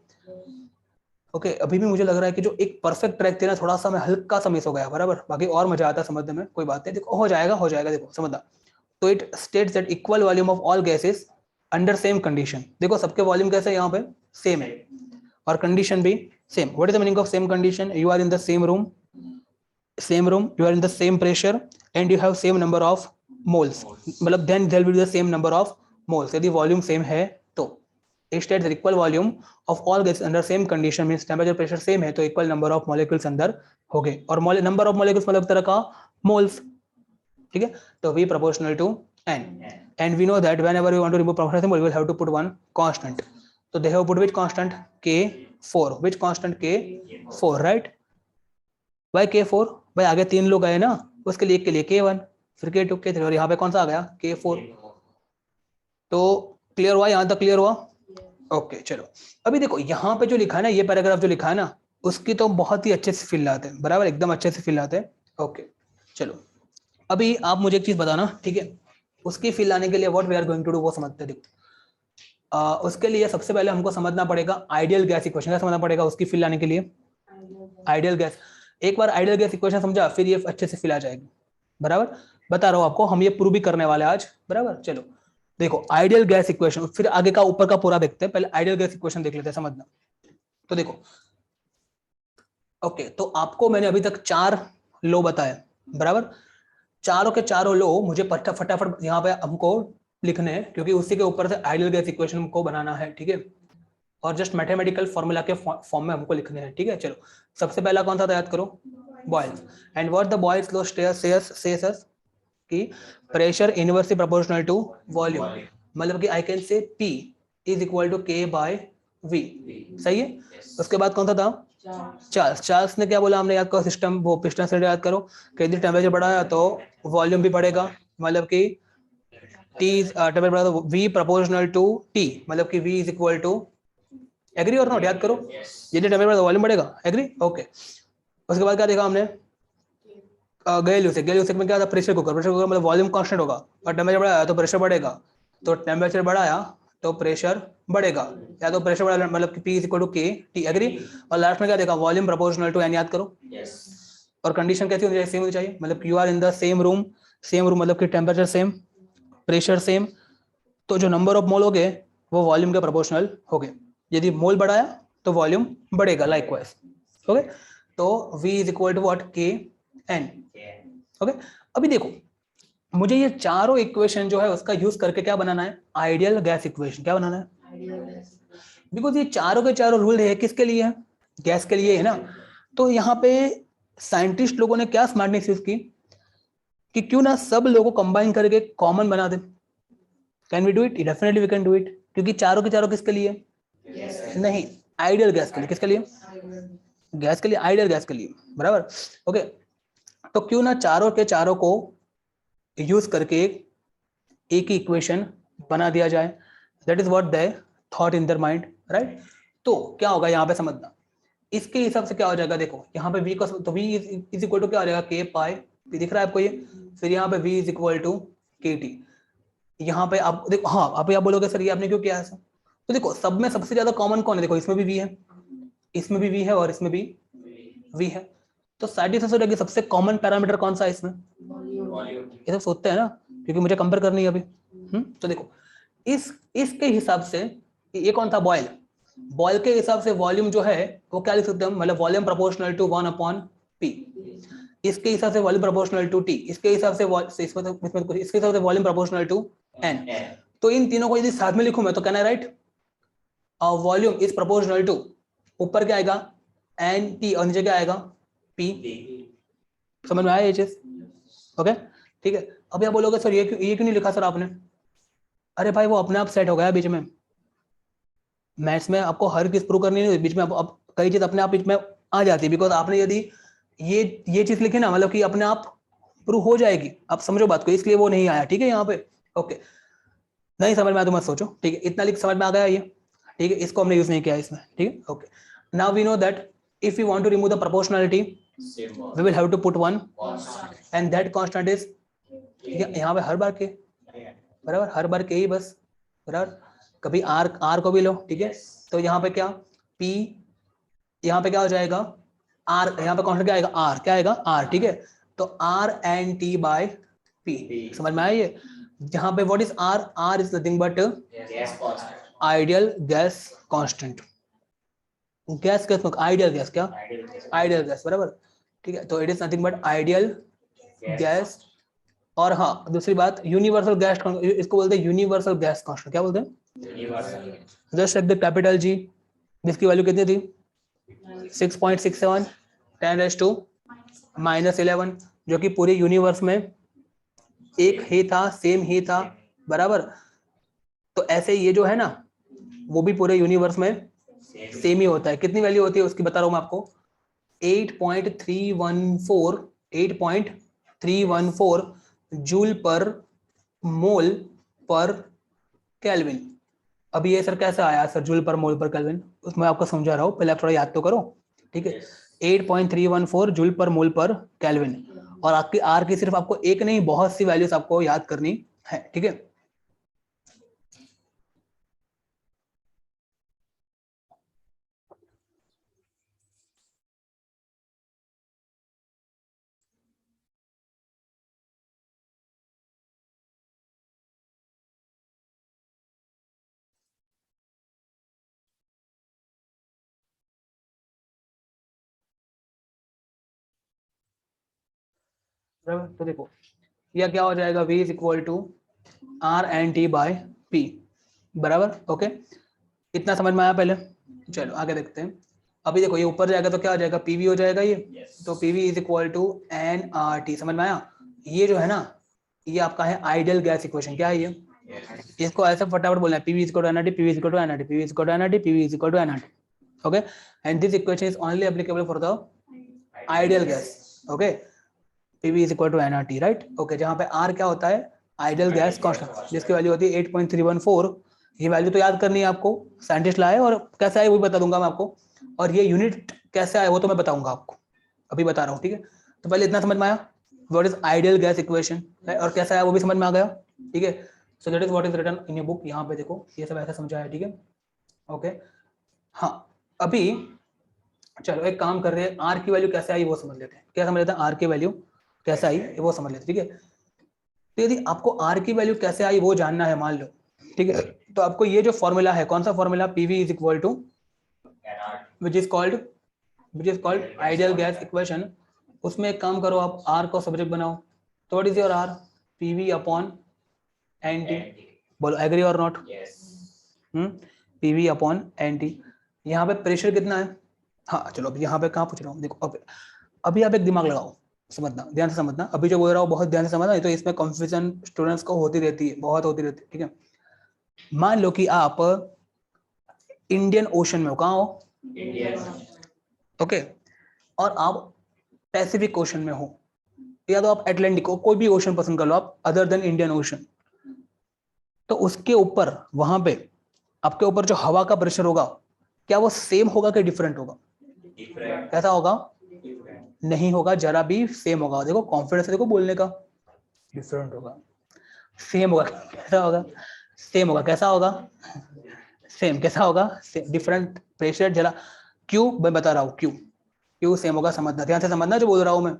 ओके अभी भी मुझे लग रहा है कि जो एक परफेक्ट ट्रैक थे ना, थोड़ा सा मैं हल्का सा मिस हो गया, बराबर, बाकी और मजा आता है समझने में, कोई बात नहीं, देखो हो जाएगा, देखो समझना। तो it states that equal volume of all gases under same condition, देखो सबके वॉल्यूम कैसे यहाँ पे सेम है और कंडीशन भी same. What is the meaning of same condition? You are in the same room, you are in the same pressure and you have same number of moles, मतलब then there will be the same number of moles, यदि volume same है तो। State the equal volume of all gases under same condition means temperature pressure same है तो equal number of molecules अंदर हो गए, और नंबर ऑफ मॉलिक्यूल्स मतलब तरह का मोल्स, ठीक है। तो V proportional to N and we know that whenever we want to remove proportional symbol we will have to put one constant, so they have put which constant? K4, which constant? K4, right? Why K4? भाई आगे 3 लोग आए ना, उसके लिए के लिए K1, फिर K2, K3 और यहाँ पे कौन सा आ गया? K4। तो क्लियर हुआ? यहाँ तक क्लियर हुआ? ओके चलो अभी देखो यहाँ पे जो लिखा है ना, ये पैराग्राफ जो लिखा है ना, उसकी तो बहुत ही अच्छे से फिल लाते हैं, बराबर, एकदम अच्छे से फिल लाते हैं। ओके चलो अभी आप मुझे एक चीज बताना, ठीक है, उसकी फिल लाने के लिए what we are going to do वो समझते हैं। देखो उसके लिए सबसे पहले हमको समझना पड़ेगा आइडियल गैस इक्वेशन, क्या समझना पड़ेगा उसकी फिल लाने के लिए? Ideal gas. एक बार आइडियल गैस इक्वेशन समझा फिर ये अच्छे से फिल आ जाएगी, बराबर, बता रहा हूँ आपको, हम ये प्रूव भी करने वाले आज, बराबर। चलो देखो आइडियल गैस इक्वेशन, फिर आगे का ऊपर का पूरा देखते हैं, पहले आइडियल गैस इक्वेशन देख लेते हैं, समझना। तो देखो ओके, तो आपको मैंने अभी तक 4 लो बताए, बराबर, चारों के चारों लो मुझे फटाफट यहाँ पे हमको लिखने हैं, क्योंकि उसी के ऊपर से आइडियल गैस इक्वेशन को बनाना है, ठीक है, और जस्ट मैथमेटिकल फॉर्मूला के फॉर्म में हमको लिखने हैं, ठीक है। चलो सबसे पहला कौन सा था याद करो? Boyle's. And what the Boyle's law says us कि pressure inversely proportional to volume, मतलब कि I can say P is equal to K by V, सही है। उसके बाद कौन सा था? चार्ल्स ने क्या बोला हमने, याद करो सिस्टम, वो पिस्टन से याद करो कि यदि टेम्परेचर बढ़ाया तो वॉल्यूम भी बढ़ेगा, मतलब कि T टेम्परेचर बढ़ा तो V प्रोपोर्शनल टू T, मतलब कि V is equal to, agree और नॉट, याद करो, यदि टेम्परेचर बढ़ा तो वॉल्यूम बढ़ेगा, एग्री, ओके। उसके बाद क्या देखा हमने? गैलियोसिक में क्या था? प्रेशर कुकर मतलब वॉल्यूम कांस्टेंट होगा और टेम्परेचर बढ़ाया तो प्रेशर बढ़ेगा, तो टेम्परेचर बढ़ाया तो प्रेशर बढ़ेगा, या तो प्रेशर बढ़ा मतलब कि P is equal to K T, agree. और लास्ट में क्या देखा? वॉल्यूम प्रोपोर्शनल टू N, याद करो। और कंडीशन कैसी होनी चाहिए? सेम होनी चाहिए, मतलब you are in the same room मतलब कि टेम्परेचर सेम, प्रेशर सेम, तो जो नंबर ऑफ मोल हो गए वो वॉल्यूम के प्रोपोर्शनल हो गए, यदि मोल बढ़ाया तो वॉल्यूम बढ़ेगा लाइकवाइज, ओके। तो V is equal to what? K N, okay. अभी देखो मुझे ये चारों इक्वेशन जो है उसका यूज करके क्या बनाना है? आइडियल गैस इक्वेशन, क्या बनाना है? बिकॉज ये चारों के चारों रूल है किसके लिए है? गैस के लिए है ना। तो यहाँ पे साइंटिस्ट लोगों ने क्या स्मार्टनेस यूज की कि क्यों ना सब लोगों को कंबाइन करके कॉमन बना दे। Can we do it? Definitely we can do it, क्योंकि चारों के चारों किसके लिए? नहीं, आइडियल गैस के लिए। किसके लिए? गैस के लिए, आइडियल गैस के लिए, बराबर, ओके। तो क्यों ना चारों के चारों को यूज करके एक ही इक्वेशन बना दिया जाए, that is what they thought in their mind, right. तो क्या होगा यहाँ पे समझना, इसके हिसाब से क्या हो जाएगा, देखो यहाँ पे V का, तो V इज इक्वल टू क्या हो जाएगा? K पाई, दिख रहा है आपको ये, फिर यहाँ पे V is equal to KT। यहाँ पे आप देखो, हाँ आप बोलोगे सर ये आपने क्यों किया ऐसा? तो देखो सब में सबसे ज्यादा कॉमन कौन है? देखो इसमें भी V है, इसमें भी V है और इसमें भी V है, तो साइंटिस्ट सबसे कॉमन पैरामीटर कौन सा है इसमें? ये सब सोचते हैं ना, क्योंकि मुझे कंपेयर करनी है अभी। तो देखो इसके हिसाब से ये कौन था? बॉयल। बॉयल के हिसाब से वॉल्यूम जो है वो क्या लिख सकते हैं हम? मतलब वॉल्यूम प्रोपोर्शनल टू 1/P, इसके हिसाब से वॉल्यूम प्रोपोर्शनल टू टी, इसके हिसाब से इसके हिसाब से वॉल्यूम प्रोपोर्शनल टू एन। तो इन तीनों को यदि साथ में लिखूं मैं तो कहना right volume is proportional to, ऊपर क्या आएगा एन टी और नीचे क्या आएगा पी। समझ में आया ये चीज? ओके ठीक है। अब आप बोलोगे सर ये क्यों नहीं लिखा सर आपने? अरे भाई वो अपने आप सेट हो गया बीच में। मैथ्स में आपको हर चीज प्रूव करनी नहीं, बीच में अब कई चीज अपने आप बीच में आ जाती है, बिकॉज आपने यदि ये चीज लिखी ना, मतलब कि अपने आप प्रूव हो जाएगी। आप समझो बात को, इसलिए वो नहीं आया। ठीक है यहाँ पे ओके, नहीं समझ में आया तो मत सोचो। ठीक है, इतना लिख समझ में आ गया ये? ठीक है, इसको हमने यूज नहीं किया इसमें। ठीक है okay, now we know that if you want to remove the proportionality we will have to put one and that constant is यहाँ पे हर बार के बराबर, हर बार के ही बस बराबर। कभी आर को भी लो। ठीक है, तो यहाँ पे क्या पी, यहाँ पे क्या हो जाएगा आर, यहाँ पे कांस्टेंट क्या आएगा आर, क्या आएगा आर। ठीक है, तो R N T by P. समझ में आया ये? जहां पे what is R? R is nothing but ideal gas constant. Gas ideal gas, क्या आइडियल गैस बराबर। ठीक है, तो it is nothing but ideal gas. और हाँ दूसरी बात यूनिवर्सल गैस, इसको बोलते हैं यूनिवर्सल गैस कांस्टेंट। क्या बोलते हैं? Just take the capital G, जिसकी वैल्यू कितनी थी 6.67 10⁻⁻11, जो कि पूरे यूनिवर्स में एक ही था, सेम ही था बराबर। तो ऐसे ये जो है ना वो भी पूरे यूनिवर्स में सेम ही होता है। कितनी वैल्यू होती है उसकी बता रहा हूं मैं आपको, 8.314 जूल पर मोल पर केल्विन। अभी ये सर कैसे आया सर जूल पर मोल पर केल्विन, उसमें आपको समझा रहा हूं, पहले आप थोड़ा याद तो करो। ठीक है, 8.314 जूल पर मोल पर केल्विन, और आपकी आर की सिर्फ आपको एक नहीं बहुत सी वैल्यूज आपको याद करनी है। ठीक है, तो देखो यह क्या हो जाएगा, V is equal to R N T by P बराबर। ओके, इतना समझ में आया पहले? चलो आगे देखते हैं। अभी देखो ये ऊपर जाएगा तो क्या हो जाएगा पीवी हो जाएगा ये। तो PV is equal to N R T. समझ में आया? ये जो है ना ये आपका है आइडियल गैस इक्वेशन। क्या है ये? इसको ऐसे फटाफट बोलना है, PV is equal to NRT, PV is equal to NRT, PV is equal to NRT, PV is equal to NRT. Okay, and this equation is only applicable for the ideal gas. Okay, PV is equal to NRT right. Okay, जहां पे R क्या होता है ideal gas constant, जिसकी value होती है 8.314। ये value तो याद करनी है आपको, साइंटिस्ट लाए और कैसे आए वो भी बता दूंगा मैं आपको, और ये यूनिट कैसे आए वो तो मैं बताऊंगा आपको, अभी बता रहा हूँ। ठीक है, तो पहले इतना समझ में आया what is ideal gas equation, और कैसे आया वो भी समझ में आ गया। ठीक है, so that is what is written in your book. यहाँ पे देखो ये सब ऐसा समझा है। ठीक है ओके, हाँ अभी चलो एक काम कर रहे हैं, आर की वैल्यू कैसे आई वो समझ लेते हैं। क्या समझ लेते हैं आर की वैल्यू कैसे आई वो समझ लेते हैं। ठीक है, तो यदि आपको आर की वैल्यू कैसे आई वो जानना है मान लो, ठीक है, तो आपको ये जो फॉर्मूला है, कौन सा formula, PV is equal to which is called ideal gas equation, उसमें एक काम करो आप आर को सब्जेक्ट बनाओ। तो what is your R? PV upon N T. बोलो एग्री और not? PV upon N T. यहाँ पे प्रेशर कितना है? हाँ चलो अब यहाँ पे कहाँ पूछ रहा हूँ, देखो अब अभी आप एक दिमाग लगाओ, समझना ध्यान से समझना, अभी जो बोल रहा हूँ बहुत ध्यान से समझना, नहीं तो इसमें कंफ्यूजन स्टूडेंट्स को होती रहती है, बहुत होती रहती है। ठीक है, मान लो कि आप इंडियन ओशन में हो, कहाँ हो? ओके, और आप पैसिफिक ओशन में हो, या तो आप एटलांटिक हो, कोई भी ओशन पसंद कर लो आप अदर देन इंडियन ओशन। तो उसके ऊपर वहां पे आपके ऊपर जो हवा का प्रेशर होगा क्या वो सेम होगा कि डिफरेंट होगा? कैसा होगा? नहीं होगा, जरा भी सेम होगा। देखो कॉन्फिडेंस देखो बोलने का, डिफरेंट होगा, सेम होगा। कैसा होगा? सेम होगा। कैसा होगा? सेम। कैसा होगा? डिफरेंट प्रेशर जरा, क्यों मैं बता रहा हूँ क्यों सेम होगा, समझना ध्यान से समझना जो बोल रहा हूँ मैं।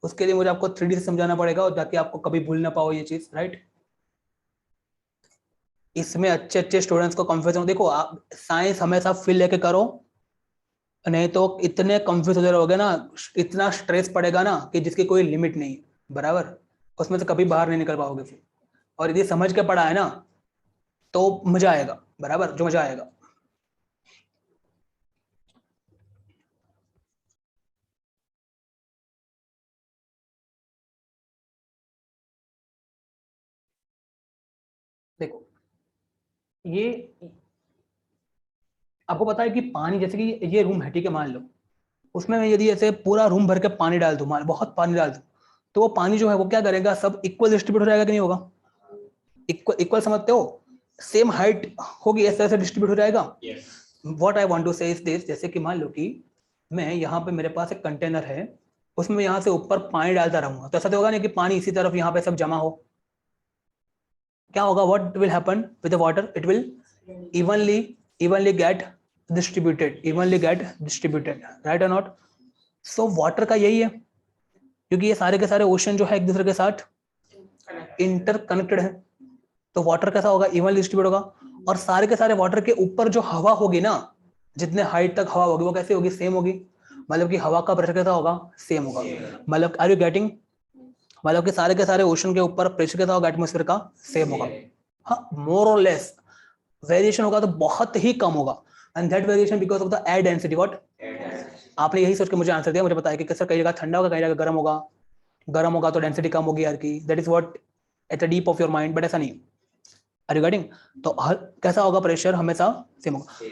उसके लिए मुझे आपको 3D से समझाना पड़ेगा और ताकि आपको कभी भूल ना पाओ ये चीज, राइट। इसमें अच्छे स्टूडेंट्स को कॉन्फ्यूजन, देखो आप साइंस हमेशा फील लेके करो, नहीं तो इतने कंफ्यूज हो जाओगे ना, इतना स्ट्रेस पड़ेगा ना कि जिसकी कोई लिमिट नहीं है, बराबर, उसमें से कभी बाहर नहीं निकल पाओगे फिर। और यदि समझ के पढ़ा है ना तो मजा आएगा, बराबर, जो मजा आएगा। देखो ये, आपको पता है कि पानी, जैसे कि ये रूम है, ठीक है, मान लो उसमें मैं यदि ऐसे पूरा रूम भर के पानी डाल दूं, मान बहुत पानी डाल दूं, तो वो पानी जो है वो क्या करेगा, सब इक्वल डिस्ट्रीब्यूट हो जाएगा कि नहीं होगा? इक्वल, इक्वल समझते हो? सेम हाइट होगी, ऐसे ऐसे डिस्ट्रीब्यूट हो जाएगा। व्हाट आई वांट टू से इज दिस, जैसे कि मान लो कि मैं यहाँ पे, मेरे पास एक कंटेनर है, उसमें मैं यहाँ से ऊपर पानी डालता रहूंगा, तो ऐसा तो होगा नहीं कि पानी इसी तरफ यहाँ पे सब जमा हो। क्या होगा, what will happen with the water, it will evenly evenly get distributed, evenly get distributed, right और नॉट? सो वाटर का यही है, क्योंकि ये सारे के सारे ओशन जो है एक दूसरे के साथ इंटरकनेक्टेड है, तो वाटर कैसा होगा, इवनली डिस्ट्रीब्यूट होगा। और सारे के सारे वाटर के ऊपर जो हवा होगी ना, जितने हाइट तक हवा होगी वो कैसे होगी, सेम होगी। मतलब कि हवा का प्रेशर कैसा होगा, सेम होगा। मतलब आर यू गेटिंग? मतलब कि सारे के सारे ओशन के ऊपर प्रेशर कैसा होगा, एटमोस्फेयर का सेम होगा। हाँ, मोर और लेस वेरिएशन होगा तो बहुत ही कम होगा, and that variation because of the air density. What? आपने यही सोच के मुझे आंसर दिया, मुझे बताया कि सर कई जगह ठंडा होगा, कई जगह गर्म होगा, गर्म होगा तो डेंसिटी कम होगी यार की, that is what at the deep of your mind, but ऐसा नहीं। रिगार्डिंग, तो हर कैसा होगा, प्रेशर हमेशा सेम होगा।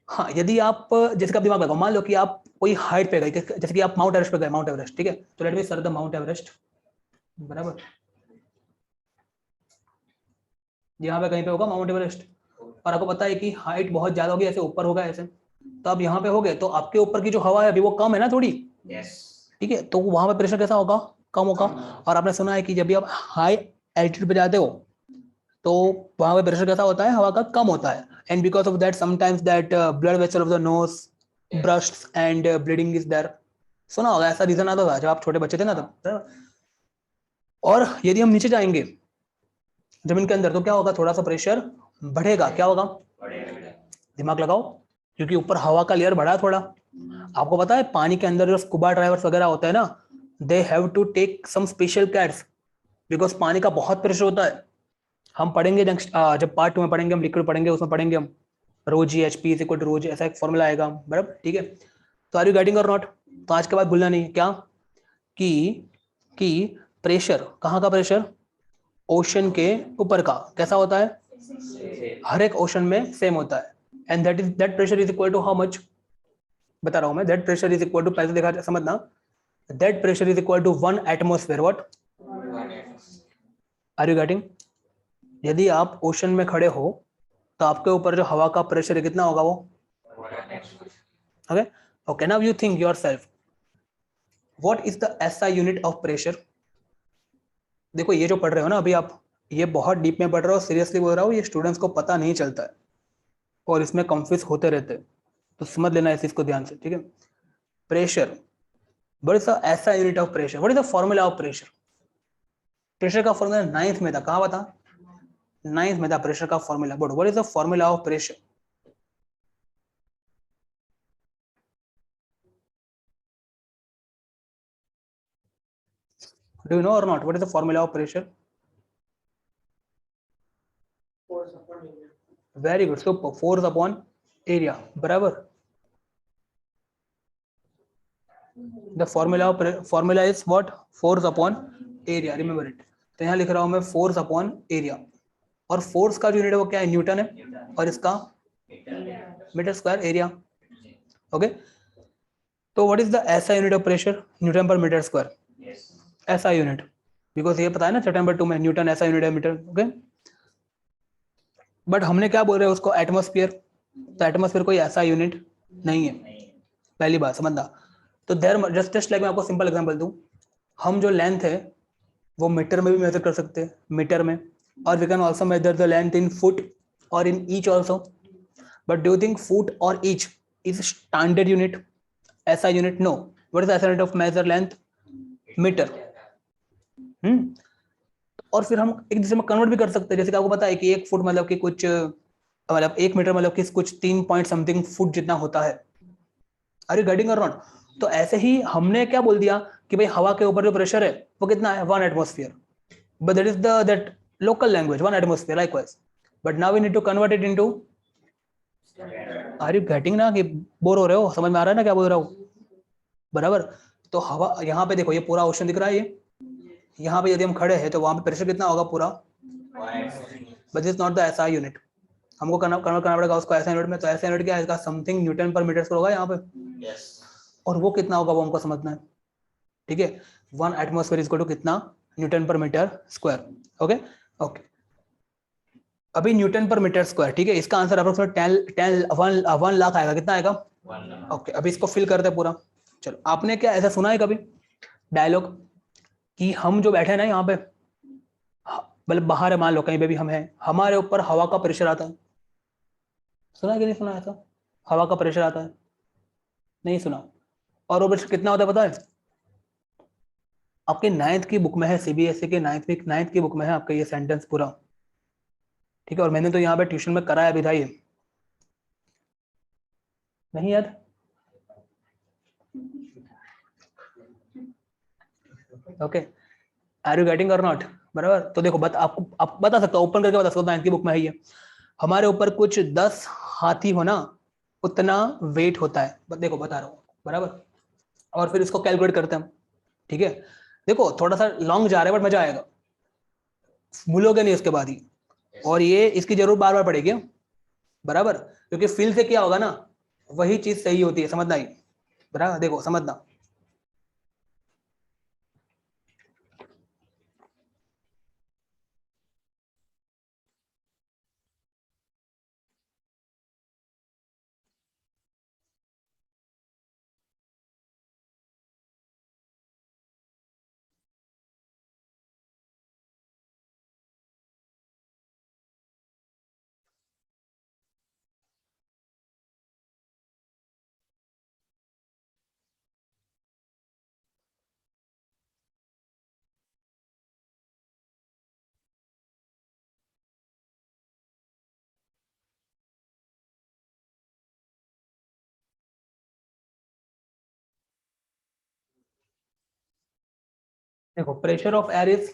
हाँ, यदि आप, जैसे कि आप दिमाग लगाओ, मान लो कि आप कोई हाइट पे गए, जैसे कि आप माउंट एवरेस्ट पे गए, माउंट एवरेस्ट, ठीक है, तो let me sir the mount Everest, बराबर, यहाँ पे कहीं पे होगा माउंट एवरेस्ट, और आपको पता है कि हाइट बहुत ज्यादा होगी, ऐसे ऊपर होगा ऐसे, तो आप यहाँ पे हो गए, तो आपके ऊपर की जो हवा है अभी वो कम है ना थोड़ी, ठीक है, तो वहां पे प्रेशर कैसा होगा, कम होगा। और आपने सुना है कि जब भी आप हाई एल्टीट्यूड पे जाते हो तो वहां पे प्रेशर कैसा होता है, हवा का कम होता है, and because of that sometimes that blood vessel of the nose burst and bleeding is there. सुना होगा, ऐसा रीजन आता था जब आप छोटे बच्चे थे ना तब। और यदि हम नीचे जाएंगे जमीन के अंदर तो क्या होगा, थोड़ा सा प्रेशर बढ़ेगा, क्या होगा, दिमाग लगाओ, क्योंकि ऊपर हवा का लेयर बढ़ा थोड़ा। आपको पता है पानी के अंदर जो स्कूबा ड्राइवर्स वगैरह होता है ना, they have to take some special cares, because पानी का बहुत प्रेशर होता है। हम पढ़ेंगे नेक्स्ट, जब पार्ट 2 में पढ़ेंगे, हम लिक्विड पढ़ेंगे, उसमें पढ़ेंगे हम rho g h p is equal to rho g, ऐसा एक फॉर्मूला आएगा, बराबर, ठीक है। तो आर यू गेटिंग और नॉट? तो आज के बाद भूलना नहीं क्या, कि कि प्रेशर, कहाँ का प्रेशर, ओशन के ऊपर का कैसा होता है, हर एक ओशन में सेम होता है, and that pressure is equal to how much, बता रहा हूं मैं, that pressure is equal to, पहले देखा समझना, that pressure is equal to 1 atmosphere. What? Are you getting? यदि आप ओशन में खड़े हो तो आपके ऊपर जो हवा का प्रेशर है कितना होगा वो, okay okay, now you think yourself, what is the SI unit of pressure? देखो ये जो पढ़ रहे हो ना अभी आप, ये बहुत डीप में पढ़ रहे हो, सीरियसली बोल रहा हूँ, ये स्टूडेंट्स को पता नहीं चलता है और इसमें कंफ्यूज होते रहते हैं, तो समझ लेना इस चीज को ध्यान से, ठीक है। Pressure, what is the SI unit of pressure, what is the formula of pressure? Pressure का फॉर्मूला 9th में था, कहा बता, 9th में था प्रेशर का formula, but what is the formula of pressure? Do you know और not, what is the formula of pressure? Very good, super, force upon area, बराबर। The formula is what, force upon area, remember it. तो यहाँ लिख रहा हूं मैं force upon area, और force का जो यूनिट है वो क्या है, न्यूटन है, और इसका मीटर स्क्वायर एरिया, ओके। तो what is the SI unit of pressure, newton पर metre square, SI unit, because ये पता है ना चैप्टर नंबर 2 में न्यूटन एसआई यूनिट है मीटर, ओके। बट हमने क्या बोल रहे हैं उसको, एटमोस्फियर, तो एटमोस्फियर कोई ऐसा यूनिट नहीं है, पहली बात समझना। तो देयर जस्ट लाइक मैं आपको सिंपल एग्जांपल दूं, हम जो लेंथ है वो मीटर में भी मेजर कर सकते हैं, मीटर में, और we can also measure the length in foot और in inch also, but do you think foot और ईच इज स्टैंडर्ड यूनिट, ऐसा unit? No. What is the unit of measure length, metre. और फिर हम एक दूसरे में कन्वर्ट भी कर सकते हैं, जैसे कि आपको पता है कि 1 फुट मतलब कि कुछ, मतलब 1 मीटर मतलब कि कुछ 3 पॉइंट समथिंग फुट जितना होता है, आर यू गेटिंग और नॉट? तो ऐसे ही हमने क्या बोल दिया कि भाई हवा के ऊपर जो प्रेशर है वो कितना है, 1 atmosphere, but that is the that local language, 1 atmosphere likewise, but now we need to convert it into, are you getting ना, कि बोर हो रहे हो, समझ में आ रहा है ना क्या बोल रहा हूँ, बराबर? तो हवा यहाँ पे देखो, ये पूरा ओशन दिख रहा है, ये यहाँ पे यदि हम खड़े हैं तो वहां पे प्रेशर कितना होगा पूरा, but is not the SI unit, हमको कन्वर्ट करना पड़ेगा उसको ऐसा यूनिट में, तो ऐसा यूनिट क्या है इसका, समथिंग न्यूटन पर मीटर स्क्वायर होगा यहाँ पे, और वो कितना होगा वो हमको समझना है, ठीक है? 1 एटमॉस्फेयर इज इक्वल टू कितना, न्यूटन पर मीटर स्क्वायर, ओके ओके। अभी न्यूटन पर मीटर स्क्वायर, ठीक है, इसका आंसर अप्रोक्सीमेट 1 लाख आएगा, कितना आएगा, ओके। अभी इसको फिल करते हैं पूरा। चलो, आपने क्या ऐसा सुना है कभी डायलॉग कि हम जो बैठे हैं ना यहाँ पे, मतलब बाहर है, मान लो कहीं पे भी हम हैं, हमारे ऊपर हवा का प्रेशर आता है, सुना है कि नहीं सुना ऐसा, हवा का प्रेशर आता है, नहीं सुना? और वो प्रेशर कितना होता है पता है? आपके 9th की बुक में है, सीबीएसई के 9th की बुक में है आपका ये सेंटेंस पूरा, ठीक है? और मैंने तो यहाँ पे ट्यूशन में कराया भी था ये, नहीं याद? ओके, आर यू गेटिंग और नॉट? बराबर। तो देखो आपको आप बता सकता हूँ, ओपन करके बता सकता हूँ, 9th की बुक में है ये, हमारे ऊपर कुछ 10 हाथी हो ना, उतना वेट होता है, देखो बता रहा हूँ, बराबर? और फिर इसको कैलकुलेट करते हैं हम, ठीक है? देखो थोड़ा सा लॉन्ग जा रहा है बट मजा आएगा, भूलोगे नहीं उसके बाद ही, और ये इसकी जरूरत बार बार पड़ेगी, बराबर? क्योंकि फील से क्या होगा ना, वही चीज सही होती है, समझना ही, बराबर? देखो समझना, देखो pressure of air is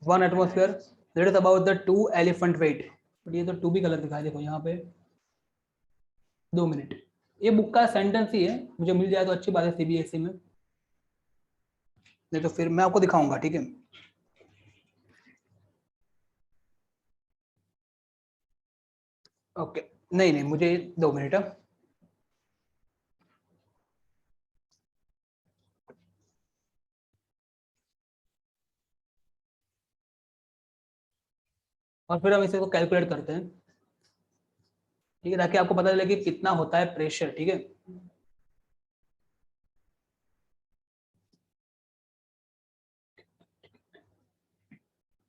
1 atmosphere, that is about the 2 elephant weight, but ये तो 2 भी गलत दिखा है, देखो यहाँ पे, 2 मिनट, ये बुक का सेंटेंस ही है, मुझे मिल जाए तो अच्छी बात है सीबीएसई में, नहीं तो फिर मैं आपको दिखाऊंगा, ठीक है? ओके, नहीं नहीं, मुझे 2 मिनट है। और फिर हम इसे को कैलकुलेट करते हैं, ठीक है, ताकि आपको पता चले कि कितना होता है प्रेशर, ठीक है?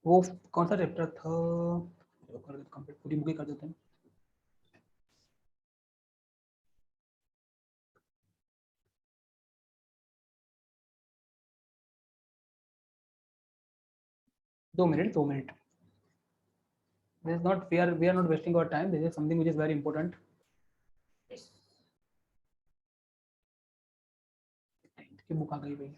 वो कौन सा चैप्टर था, कंप्लीट पूरी बुक ही कर देते हैं। दो minute, this is not, we are not wasting our time, this is something which is very important, की बुक आ गई भाई,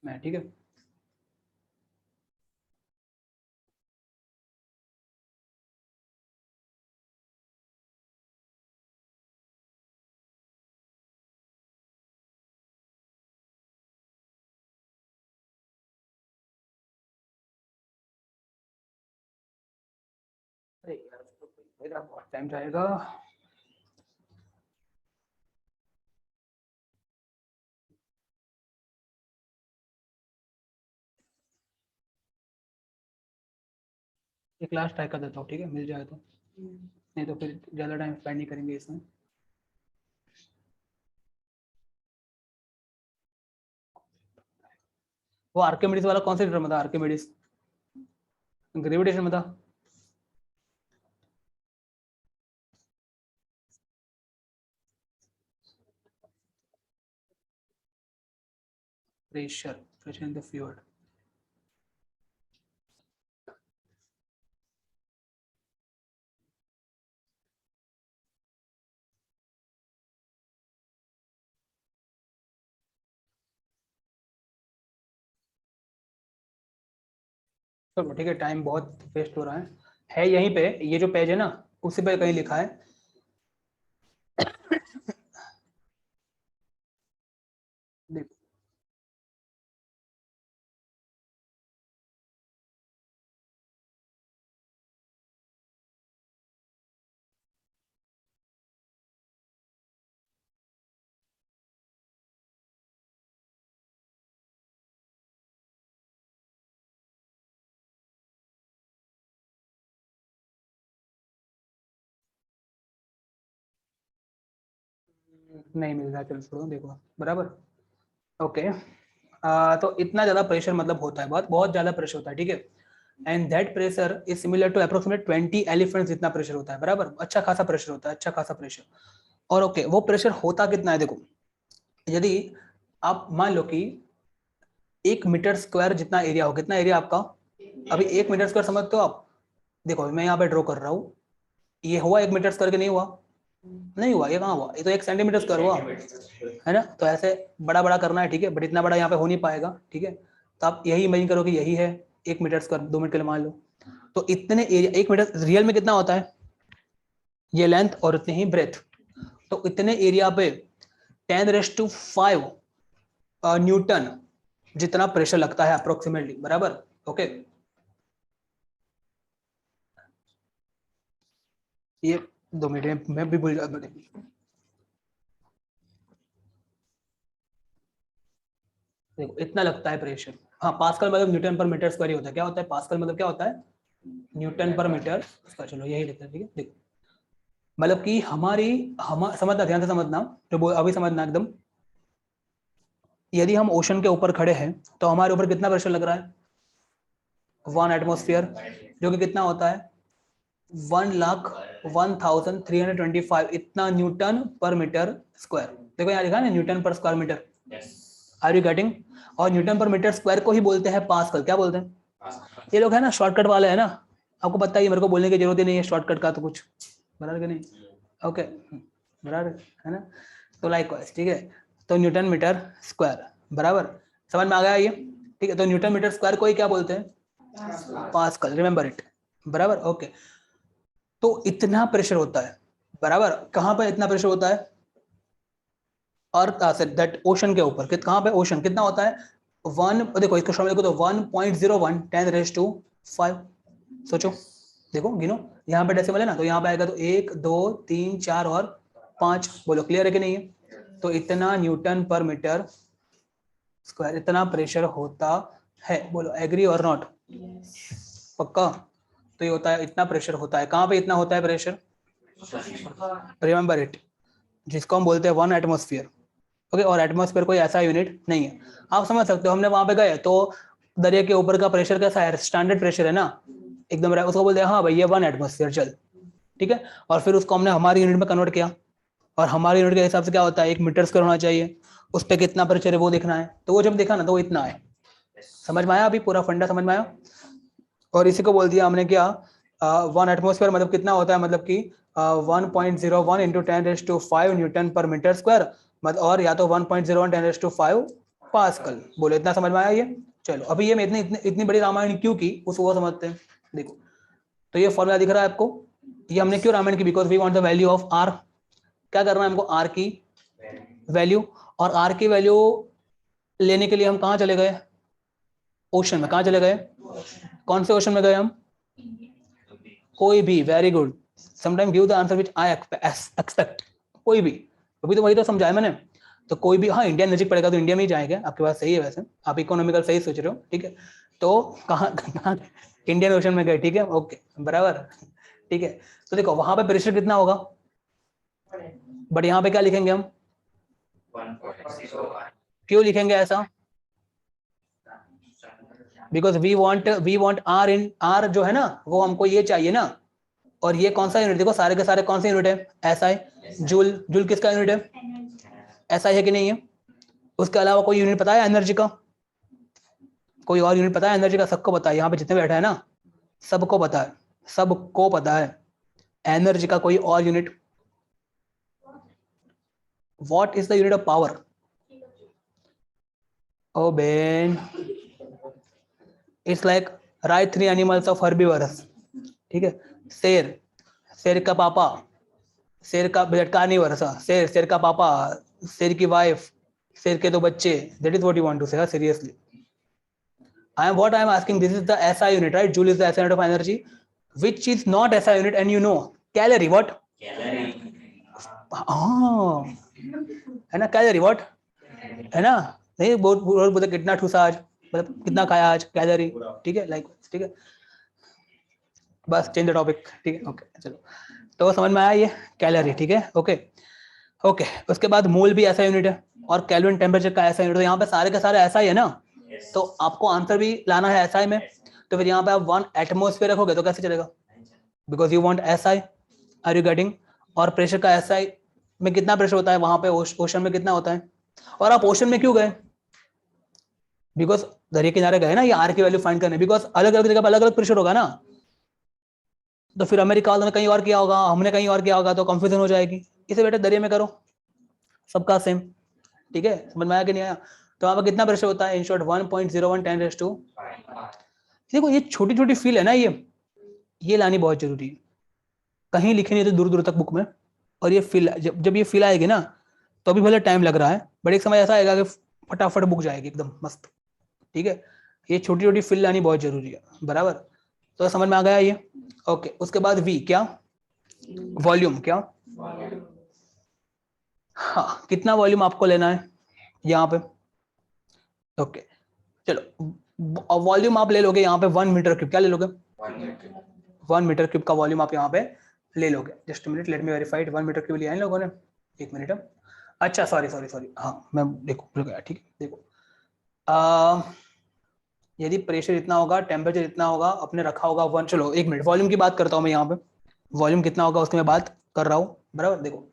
मैं, ठीक है? अरे यार, मेरा बहुत टाइम जाएगा। एक लास्ट ट्राई कर देता हूँ, ठीक है, मिल जाए तो। नहीं तो फिर ज़्यादा टाइम स्पेंड नहीं करेंगे इसमें। वो आर्किमिडीज वाला कौन सा थ्योरम था? आर्किमिडीज ग्रेविटेशन में था। Pressure in the fluid. चलो ठीक है, टाइम बहुत वेस्ट हो रहा है यहीं पे, ये जो पेज है ना उसी पे कहीं लिखा है। देखो नहीं मिल रहा, चलो छोड़ो, देखो बराबर। ओके तो इतना ज्यादा प्रेशर मतलब होता है, बहुत बहुत ज्यादा प्रेशर होता है, ठीक है। And that pressure is similar to approximate 20 elephants जितना प्रेशर होता है, बराबर। अच्छा खासा प्रेशर होता है, अच्छा खासा प्रेशर। और ओके वो प्रेशर होता कितना है, देखो यदि आप मान लो कि 1 मीटर स्क्वायर जितना एरिया हो, कितना एरिया आपका, अभी 1 मीटर स्क्वायर समझते हो आप? देखो मैं यहाँ पे ड्रॉ कर रहा हूँ, ये हुआ 1 मीटर स्क्वायर के, नहीं हुआ? नहीं हुआ, ये कहाँ हुआ, ये तो 1 सेंटीमीटर स्क्वायर हुआ, है ना। तो ऐसे बड़ा बड़ा करना है, ठीक है, बट इतना बड़ा यहाँ पे हो नहीं पाएगा, ठीक है। तो आप यही इमेजिन करो कि यही है 1 मीटर स्क्वायर, 2 मिनट के लिए मान लो। तो इतने एरिया, 1 मीटर रियल में कितना होता है, ये लेंथ और इतनी ही ब्रेथ। तो इतने एरिया पे 10⁵ न्यूटन जितना प्रेशर लगता है अप्रोक्सीमेटली, बराबर। ओके ये 2 मिनट में मैं भी भूल जाता। देखो इतना लगता है प्रेशर। हाँ पास्कल मतलब न्यूटन पर मीटर स्क्वायर ही होता है। क्या होता है पास्कल मतलब, क्या होता है न्यूटन पर मीटर स्क्वायर। चलो यही लिखते हैं, ठीक है। देखो मतलब कि हमारी, हम समझना, ध्यान से समझना, जो अभी समझना एकदम। यदि हम ओशन के ऊपर खड़े हैं तो हमारे ऊपर कितना प्रेशर लग रहा है, 1 एटमोस्फियर, जो कि कितना होता है 1,01,325 इतना न्यूटन पर मीटर स्क्वायर। देखो यहाँ लिखा है ना newton per square metre, are you getting? और न्यूटन पर मीटर स्क्वायर को ही बोलते हैं पास्कल। क्या बोलते हैं? ये लोग है ना शॉर्टकट वाले है ना, आपको पता ही, मेरे को बोलने की जरूरत ही नहीं है शॉर्टकट का तो कुछ, बराबर कि नहीं? ओके बराबर है ना। तो लाइकवाइज, ठीक है। तो न्यूटन मीटर स्क्वायर, बराबर, समझ में आ गया ये? ठीक है, तो न्यूटन मीटर स्क्वायर को ही क्या बोलते हैं, पास्कल, रिमेंबर इट, बराबर। ओके तो इतना प्रेशर होता है, बराबर। कहाँ पर इतना प्रेशर होता है? अर्थ दैट ओशन के ऊपर, कहाँ पे ओशन कितना होता है, वन, देखो इसको शॉर्ट में देखो तो 1.01 10⁵ सोचो, देखो गिनो, यहाँ पे डेसिमल है ना, तो यहाँ पे आएगा तो 1 2 3 4 और 5। बोलो क्लियर है कि नहीं है? तो इतना न्यूटन पर मीटर स्क्वायर इतना प्रेशर होता है। बोलो एग्री और नॉट? पक्का? तो ये होता है, इतना प्रेशर होता है। कहाँ पे इतना होता है प्रेशर? रिमेंबर इट, जिसको हम बोलते हैं 1 एटमोस्फियर। ओके और एटमोस्फेयर कोई ऐसा यूनिट नहीं है। आप समझ सकते हो, हमने वहां पे गए तो दरिया के ऊपर का प्रेशर कैसा है, स्टैंडर्ड प्रेशर है ना, एकदम उसको बोलते हैं हाँ भाई ये 1 एटमोस्फियर चल, ठीक है। और फिर उसको हमने हमारी यूनिट में कन्वर्ट किया, और हमारे यूनिट के हिसाब से क्या होता है 1 मीटर स्क्वायर होना चाहिए, उस पर कितना प्रेशर है वो देखना है। तो वो जब देखा ना तो वो इतना है। समझ में आया? अभी पूरा फंडा समझ में आया? और इसी को बोल दिया हमने क्या, 1 एटमोस्फेयर मतलब कितना होता है, मतलब कि 1.01 इंटू 10⁵ न्यूटन पर मीटर स्क्वायर, मतलब, और या तो 1.01 10⁵ पास्कल। बोलो इतना समझ में आया ये? चलो अभी ये मैं इतनी बड़ी रामायण क्यों की उसको वो समझते हैं। देखो तो ये फॉर्मूला दिख रहा है आपको, ये हमने क्यों रामायण की, because we want the value of R. क्या करना है हमको, आर की वैल्यू। और आर की वैल्यू लेने के लिए हम कहाँ चले गए, ओशन में। कहाँ चले गए, कौन से ओशन में गए हम, कोई भी, very good. Sometime give the answer which I expect, कोई भी। अभी तो वही तो समझाया मैंने। तो कोई भी, हाँ इंडिया नजीक पड़ेगा तो इंडिया में ही जाएंगे, आपके पास सही है, वैसे आप इकोनॉमिकल सही सोच रहे हो, ठीक है। तो कहाँ इंडियन ओशन में गए, ठीक है, ओके बराबर। ठीक है। तो देखो वहां पे प्रेशर कितना होगा, बट यहाँ पे क्या लिखेंगे हम, 1.01। क्यों लिखेंगे ऐसा, because we want R in, R जो है ना वो हमको ये चाहिए ना, और ये कौन सा यूनिट, देखो सारे के सारे कौन सा यूनिट है, एसआई, जूल, जूल किसका यूनिट है, एसआई है कि नहीं है। उसके अलावा कोई यूनिट पता है एनर्जी का, कोई और यूनिट पता है एनर्जी का, सबको पता है, यहाँ पे जितने बैठे हैं ना सबको पता है, सबको पता है एनर्जी का कोई और unit. What is the unit of power, ओ बेन, it's like right 3 animals of herbivorous, ठीक है। शेर, शेर का पापा, शेर का कार्निवरस, शेर, शेर का पापा, शेर की वाइफ, शेर के 2 बच्चे, that is what you want to say seriously. what I am asking, this is the SI unit, right? Joule is the SI unit of energy, which is not SI unit, and you know calorie, what, Calorie. है ना, calorie, what है ना, नहीं बहुत बोलते कितना ठूसा आज, मतलब कितना खाया आज, कैलोरी, ठीक है, लाइक, ठीक है, बस चेंज द टॉपिक, ठीक है, ओके चलो, तो समझ में आया ये कैलोरी, ठीक है, ओके ओके। उसके बाद मोल भी ऐसा यूनिट है, और केल्विन टेम्परेचर का ऐसा यूनिट, तो यहाँ पे सारे के सारे ऐसा ही है ना, तो आपको आंसर भी लाना है ऐसा ही में, तो फिर यहाँ पे आप 1 एटमोस्फेयर रखोगे तो कैसे चलेगा, because you want SI, are you getting, और प्रेशर का एसआई में कितना प्रेशर होता है वहां पे, ओशन में कितना होता है, और आप ओशन में क्यों गए, बिकॉज दरिया किनारे गए ना ये आर की वैल्यू फाइंड करने, बिकॉज अलग अलग जगह पर अलग अलग प्रेशर होगा ना, तो फिर अमेरिका वालों ने कहीं और किया होगा, हमने कहीं और किया होगा, तो कंफ्यूजन हो जाएगी, इसे बेटा दरिया में करो सबका सेम, ठीक है, समझ में आया कि नहीं आया। तो वहां पर कितना प्रेशर होता है, इन शॉर्ट 1.01 10⁻²। देखो ये छोटी छोटी फील है ना, ये लानी बहुत जरूरी है, कहीं लिखी नहीं तो दूर दूर तक बुक में, और ये फील जब ये फील आएगी ना, तो अभी भले टाइम लग रहा है, बट एक समय ऐसा आएगा कि फटाफट बुक जाएगी एकदम मस्त, ठीक है। ये छोटी छोटी फील लानी बहुत जरूरी है, बराबर, तो समझ में आ गया ये, ओके। उसके बाद वी क्या, वॉल्यूम क्या, हाँ कितना वॉल्यूम आपको लेना है यहाँ पे, ओके चलो, वॉल्यूम आप ले लोगे यहाँ पे 1 मीटर क्यूब, क्या ले लोगे, 1 मीटर क्यूब का वॉल्यूम आप यहाँ पे ले लोगे, just minute let me verify, 1 metre cube लिया इन लोगों ने, 1 मिनट, अच्छा सॉरी, हाँ मैं देखो भूल गया, ठीक है, देखो यदि प्रेशर इतना होगा, टेम्परेचर इतना होगा, अपने रखा होगा 1, चलो 1 मिनट, वॉल्यूम की बात करता हूँ मैं यहाँ पे, वॉल्यूम कितना होगा उसकी मैं बात कर रहा हूँ, बराबर, देखो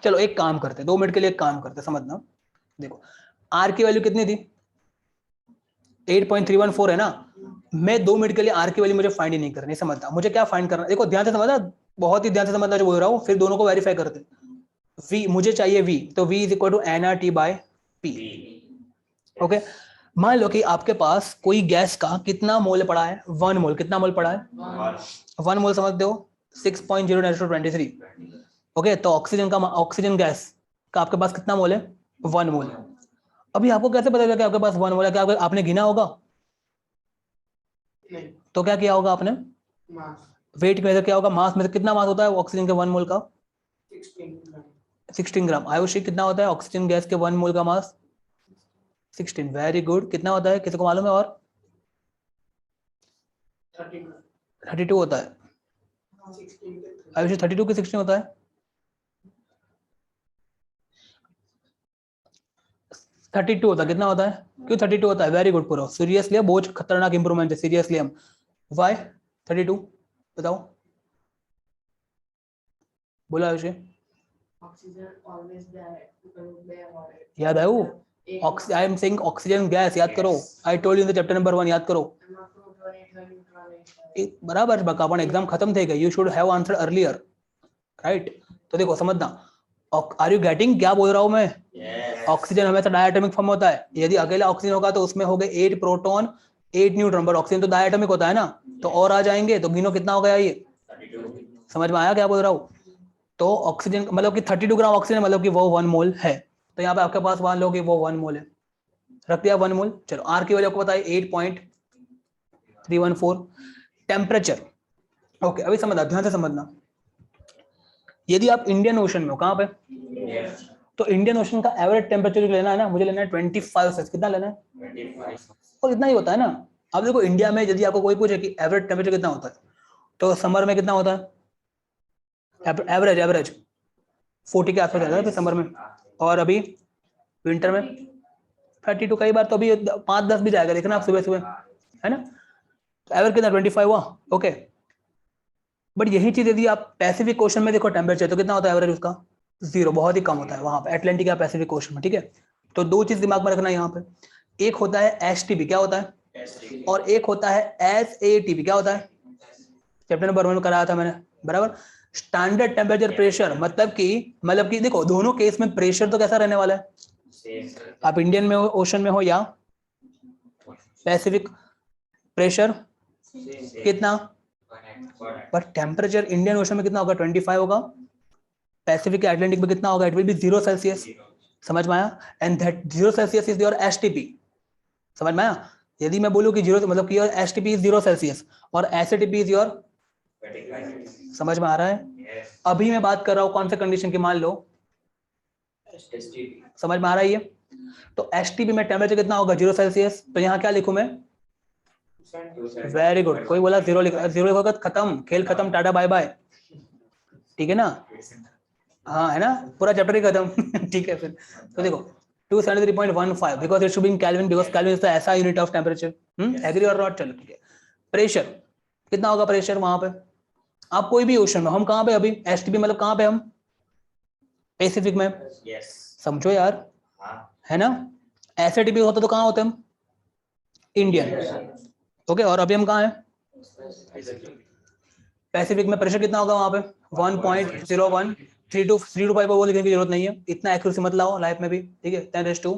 चलो एक काम करते, 2 मिनट के लिए एक काम करते, समझना, देखो आर की वैल्यू कितनी थी, 8.314 है ना, मैं 2 मिनट के लिए आर की वैल्यू मुझे फाइंड ही नहीं करनी, समझता, मुझे क्या फाइंड करना, देखो ध्यान से समझना, बहुत ही ध्यान से समझना जो बोल रहा हूँ, फिर दोनों को वेरीफाई करते, वी मुझे चाहिए वी, तो V is equal to nRT/P, okay. मान लो कि आपके पास कोई गैस का कितना मोल पड़ा है, 1 मोल, कितना मोल पड़ा है 1 मोल, समझ दो 6.0 × 10⁻23, ओके। तो ऑक्सीजन गैस का आपके पास कितना मोल है, 1 मोल। अभी आपको कैसे पता चला कि आपके पास 1 मोल है, क्या आपने गिना होगा, तो क्या किया होगा आपने, वेट मेजर किया होगा, मास में कितना मास होता है ऑक्सीजन के 1 मोल का, 16 ग्राम। आयुषी कितना होता है ऑक्सीजन गैस के 1 मोल का मास, 16, वेरी गुड। कितना होता है किसी को मालूम है, और 32 होता है, आयुषी 32 की 16 होता है, 32 होता है, कितना होता है, क्यों 32 होता है, वेरी गुड पूरा, सीरियसली बहुत खतरनाक इंप्रूवमेंट है, सीरियसली हम, वाई 32 बताओ, बोला आयुषी, याद आया वो, I am saying oxygen gas, याद करो, आई told you in the chapter number 1, याद करो, बराबर बकापन एग्जाम खत्म थे गए, you should have answer earlier, right. तो देखो समझना, आर यू गेटिंग क्या बोल रहा हूं मैं, ऑक्सीजन हमेशा डायटोमिक फॉर्म होता है, यदि अकेला ऑक्सीजन होगा तो उसमें हो गए 8 प्रोटॉन 8 न्यूट्रॉन, पर ऑक्सीजन तो डायटोमिक होता है ना, तो और आ जाएंगे, तो गिनो कितना हो गया ये, समझ में आया क्या बोल रहा हूँ, तो ऑक्सीजन मतलब कि 32 ग्राम ऑक्सीजन मतलब कि वो 1 मोल है, तो यहाँ पे आपके पास मान लो कि वो 1 मोल है, रख दिया 1 मोल। चलो आर की वैल्यू आपको पता है 8.314, टेम्परेचर, ओके। अभी समझना, ध्यान से समझना, यदि आप इंडियन ओशन में हो, कहाँ पे, तो इंडियन ओशन का एवरेज टेम्परेचर लेना है ना, मुझे लेना है 25 सेल्सियस, कितना लेना है, 25, और इतना ही होता है ना। अब देखो इंडिया में यदि आपको कोई पूछे कि एवरेज टेम्परेचर कितना होता है, तो समर में कितना होता है एवरेज 40 के आसपास जाता है समर में, और अभी विंटर में 32, कई बार तो अभी 5-10 भी जाएगा, देखना आप सुबह सुबह, है ना। एवरेज कितना 25 हुआ, ओके। बट यही चीज यदि आप पैसिफिक ओशन में देखो टेम्परेचर, तो कितना होता है एवरेज उसका 0, बहुत ही कम होता है वहां पे अटलांटिक या पैसिफिक ओशन में, ठीक है। तो दो चीज दिमाग में रखना है यहाँ पे, एक होता है एसटीपी, क्या होता है, और एक होता है एसएटीपी, क्या होता है, चैप्टर नंबर 1 में कराया था मैंने, बराबर। स्टैंडर्ड टेम्परेचर प्रेशर, मतलब कि देखो दोनों केस में प्रेशर तो कैसा रहने वाला है, आप इंडियन में हो, ओशन में हो या पैसिफिक, प्रेशर कितना, पर टेम्परेचर इंडियन ओशन में कितना होगा 25 होगा, पैसिफिक अटलांटिक में कितना होगा, इट विल बी 0 सेल्सियस, समझ में आया। And that 0 Celsius is your STP, समझ में आया। यदि मैं बोलूं कि 0 मतलब कि योर एसटीपी इज 0 सेल्सियस और एसटीपी इज योर, समझ में आ रहा है। अभी मैं बात कर रहा हूं कौन से कंडीशन की, मान लो समझ में आ रहा है ये। तो एसटीपी में टेम्परेचर कितना होगा 0 सेल्सियस, तो यहाँ क्या लिखूं मैं, वेरी गुड, कोई बोला 0 लिखा, 0 लिखोगे खत्म, खेल खत्म, टाटा बाय बाय, ठीक है ना, हाँ है ना, पूरा चैप्टर ही खत्म ठीक है फिर। तो देखो 273.15 because it should be in kelvin, because kelvin is the ऐसा यूनिट ऑफ टेम्परेचर, एग्री और नॉट, चलो ठीक है। प्रेशर कितना होगा, प्रेशर वहां पे आप कोई भी ओशन में, हम कहाँ पे अभी एसटीपी मतलब कहाँ पे हम, पैसिफिक में, समझो यार, है ना। एसटीपी होता तो कहाँ होते हम, इंडियन, ओके। और अभी हम कहाँ हैं, पैसिफिक में। प्रेशर कितना होगा वहां पे 1.01, 325 वो लिखने की जरूरत नहीं है, इतना एक्यूरेसी मत लाओ लाइफ में भी, ठीक है। 10⁻²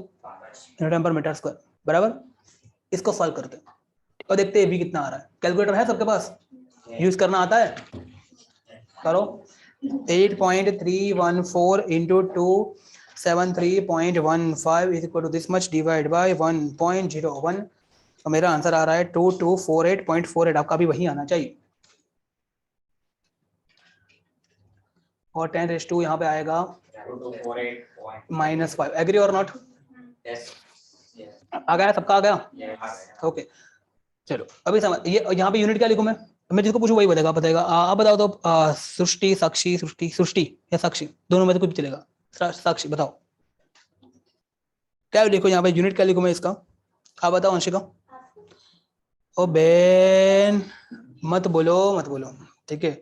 न्यूटन पर मीटर स्क्वायर, बराबर। इसको सॉल्व करते हैं और देखते हैं भी कितना आ रहा है। कैलकुलेटर है सबके पास, यूज करना आता है, करो। 8.314 into 273.15 is equal to this much divided by 1.01, और मेरा आंसर आ रहा है 2248.48, आपका भी वही आना चाहिए। और 10⁻² यहाँ पे आएगा -5, एग्री और नॉट, आ गया, सबका आ गया, ओके। चलो अभी समझ, ये यहाँ पे यूनिट क्या लिखूं मैं जिसको पूछूं वही बताएगा। आप बताओ तो, सृष्टि साक्षी, सृष्टि या साक्षी, दोनों में से कुछ भी चलेगा। साक्षी बताओ क्या लिखो यहाँ पे, यूनिट क्या लिखूं मैं इसका, आप बताओ अंशिका। ओ बेन मत बोलो, ठीक है।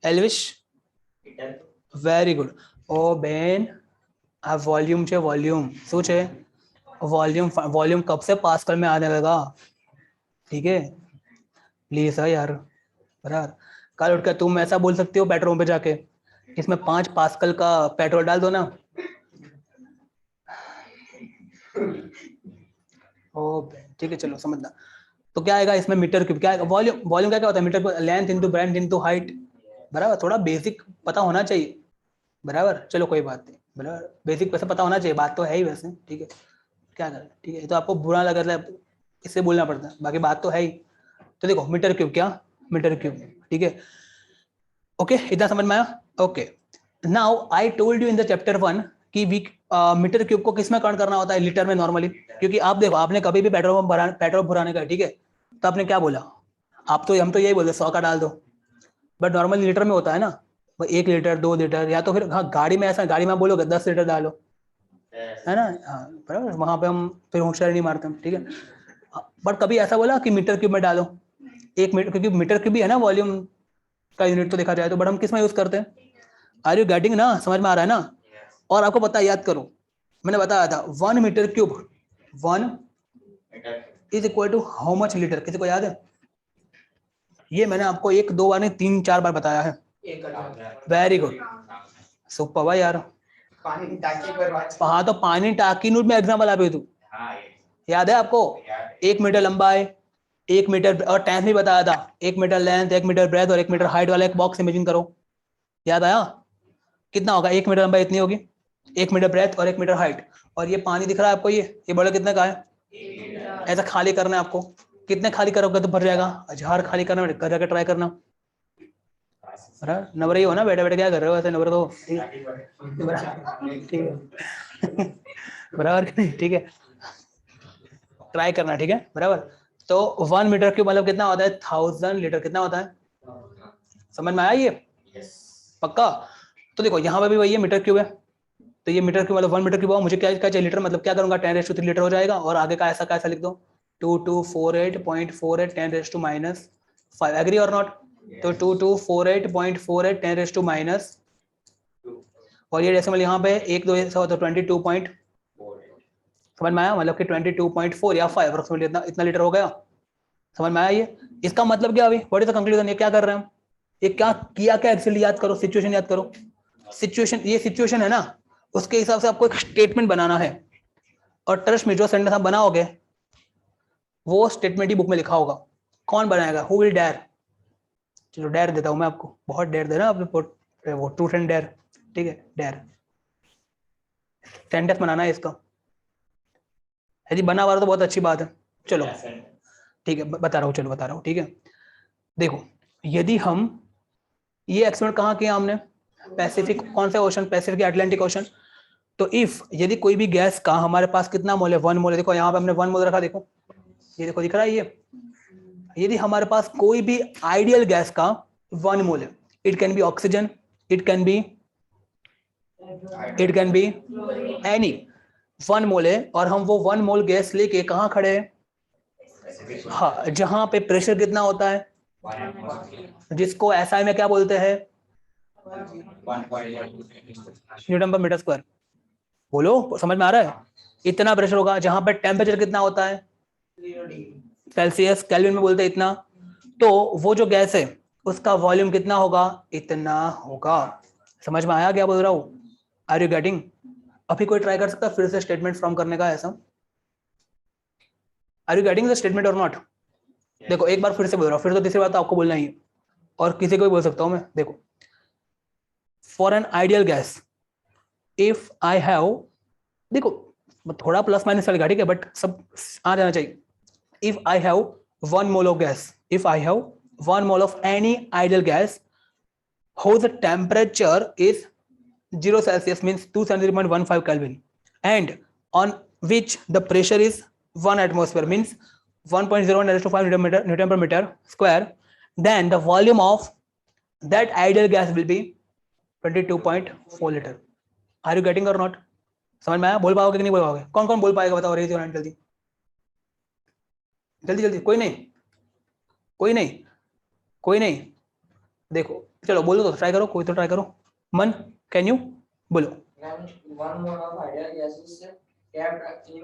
Elvish very good. ओ बेन आ वॉल्यूम છે वॉल्यूम શું છે, वॉल्यूम कब से पास्कल में आने लगा, ठीक है प्लीज है यार, बराबर। कल उठकर तुम ऐसा बोल सकते हो पेट्रोल पे जाके, इसमें 5 पास्कल का पेट्रोल डाल दो ना, ओ ठीक है चलो समझना। तो क्या आएगा इसमें, मीटर क्यूब, क्या आएगा, वॉल्यूम क्या होता है, metre cube, length into breadth into height, बराबर। थोड़ा बेसिक पता होना चाहिए, बराबर। चलो कोई बात नहीं, बराबर, बेसिक वैसे पता होना चाहिए, बात तो है ही वैसे, ठीक है। क्या करें, ठीक है, तो आपको बुरा लग रहा है इससे बोलना पड़ता है, बाकी बात तो है ही। तो देखो मीटर क्यूब, क्या मीटर क्यूब, ठीक है, ओके, इतना समझ में आया, okay. Now I told you in the chapter 1 कि मीटर क्यूब को किस में काउंट करना होता है, लीटर में नॉर्मली, क्योंकि आप देखो आपने कभी भी पेट्रोल भराने का, ठीक है, तो आपने क्या बोला, हम तो यही बोलते 100 का डाल दो, बट नॉर्मली लीटर में होता है ना, 1 लीटर 2 लीटर, या तो फिर हाँ गाड़ी में, ऐसा गाड़ी में बोलोगे 10 लीटर डालो, है ना, हाँ बराबर, वहां पे हम फिर होशियारी नहीं मारते, ठीक है। बट कभी ऐसा बोला कि मीटर क्यूब में डालो 1 मीटर, क्योंकि मीटर क्यूब भी है ना वॉल्यूम का यूनिट तो देखा जाए तो, बट हम किस में यूज करते हैं, आर यू गेटिंग ना, समझ में आ रहा है ना। और आपको पता है, याद करो मैंने बताया था 1 metre cube 1 is equal to how much litre, किसी को याद है, ये मैंने आपको 1-2 बार नहीं 3-4 बार बताया है, वेरी गुड, सुपर भाई यार, हाँ तो पानी टाकी में एग्जाम्पल आप तू याद है आपको, 1 मीटर लंबा है, 1 मीटर, और टैंक भी बताया था 1 मीटर लेंथ, 1 मीटर ब्रेथ और 1 मीटर हाइट वाला एक बॉक्स इमेजिन करो, याद आया, कितना होगा, 1 मीटर लंबाई इतनी होगी, 1 मीटर ब्रेथ और 1 मीटर हाइट, और ये पानी दिख रहा है आपको, ये बड़ा कितने का है, ऐसा खाली करना है आपको, कितने खाली करोगे तो भर जाएगा, 1000 खाली करना, कर जाकर ट्राई करना, नंबर ही हो ना, बैठे बैठे क्या कर रहे हो ऐसे, नंबर तो ठीक है बराबर नहीं, ठीक है ट्राई करना, ठीक है बराबर। तो 1 मीटर क्यूब मतलब कितना होता है 1000 लीटर, कितना होता है समझ में आया ये? पक्का? तो देखो यहाँ पे भी वही है, मीटर क्यूब है, तो ये मीटर क्यूब मतलब 1 मीटर क्यूब होगा, मुझे क्या क्या चाहिए लीटर, मतलब क्या करूंगा 10⁻³ लीटर हो जाएगा, और आगे का ऐसा का ऐसा लिख दो 2248.48 10⁻⁻⁵ एग्री और नॉट? तो 2248.48 10⁻⁻⁵, और ये डेसिमल यहाँ पे 1 2 तो 22 समझ में आया, मतलब कि 22.4 या 5 अप्रोक्सीमेटली इतना लीटर हो गया। समझ में आया ये? इसका मतलब क्या अभी व्हाट इज द कंक्लूजन, ये क्या कर रहे हैं हम, ये क्या किया, क्या एक्चुअली याद करो, सिचुएशन याद करो, सिचुएशन, ये सिचुएशन है ना, उसके हिसाब से आपको एक स्टेटमेंट बनाना है, और ट्रस्ट में जो सेंटेंस आप बनाओगे वो स्टेटमेंट ही बुक में लिखा होगा। कौन बनाएगा, हु विल डेयर? चलो डेयर देता हूं मैं आपको, बहुत डेयर देना आपने, वो ट्रूथ एंड डेयर, ठीक है, डेयर सेंटेंस बनाना है इसका, यदि बना हुआ तो बहुत अच्छी बात है। चलो ठीक है, बता रहा हूँ, चलो बता रहा हूँ, ठीक है। देखो यदि हम ये एक्सपेरिमेंट कहाँ किया हमने, पैसिफिक, कौन सा ओशन, पैसिफिक या अटलांटिक ओशन। तो इफ यदि कोई भी गैस का हमारे पास कितना मोल है, 1 मोल है, देखो यहाँ पे हमने 1 मोल रखा, देखो ये देखो दिख रहा है ये, यदि हमारे पास कोई भी आइडियल गैस का 1 मोल है, it can B oxygen, it can be any 1 मोल है, और हम वो 1 मोल गैस लेके कहाँ खड़े हैं, हाँ, जहां पे प्रेशर कितना होता है, जिसको एसआई में क्या बोलते हैं, न्यूटन पर मीटर स्क्वायर। बोलो समझ में आ रहा है? इतना प्रेशर होगा, जहां पे टेम्परेचर कितना होता है, सेल्सियस, केल्विन में बोलते हैं इतना, तो वो जो गैस है उसका वॉल्यूम कितना होगा, इतना होगा। समझ में आया क्या बोल रहा हूँ? Are you getting? अभी कोई ट्राई कर सकता है फिर से स्टेटमेंट फॉर्म करने का ऐसा? Are you getting the statement और नॉट? देखो एक बार फिर से बोल रहा हूँ, फिर तो तीसरी बात तो आपको बोलना ही है, और किसी को भी बोल सकता हूँ मैं। देखो for an ideal gas, if I have, देखो थोड़ा प्लस माइनस चलेगा, ठीक है, बट सब आ जाना चाहिए। If I have 1 mole of gas, if I have 1 mole of any ideal gas whose temperature is 0 Celsius, means 273.15 Kelvin, and on which the pressure is 1 atmosphere, means 1.01 × 5 Newton per meter square, then the volume of that ideal gas will be 22.4 liter. Are you getting or not? समझ में आया? बोल पाओगे कि नहीं बोल पाओगे? कौन कौन बोल पाएगा बताओ, रेज योर हैंड जल्दी जल्दी जल्दी। कोई नहीं, कोई नहीं, कोई नहीं, देखो चलो बोलो तो ट्राई करो, कोई तो ट्राई करो। मन, कैन यू बोलो? One mole of ideal gas is kept in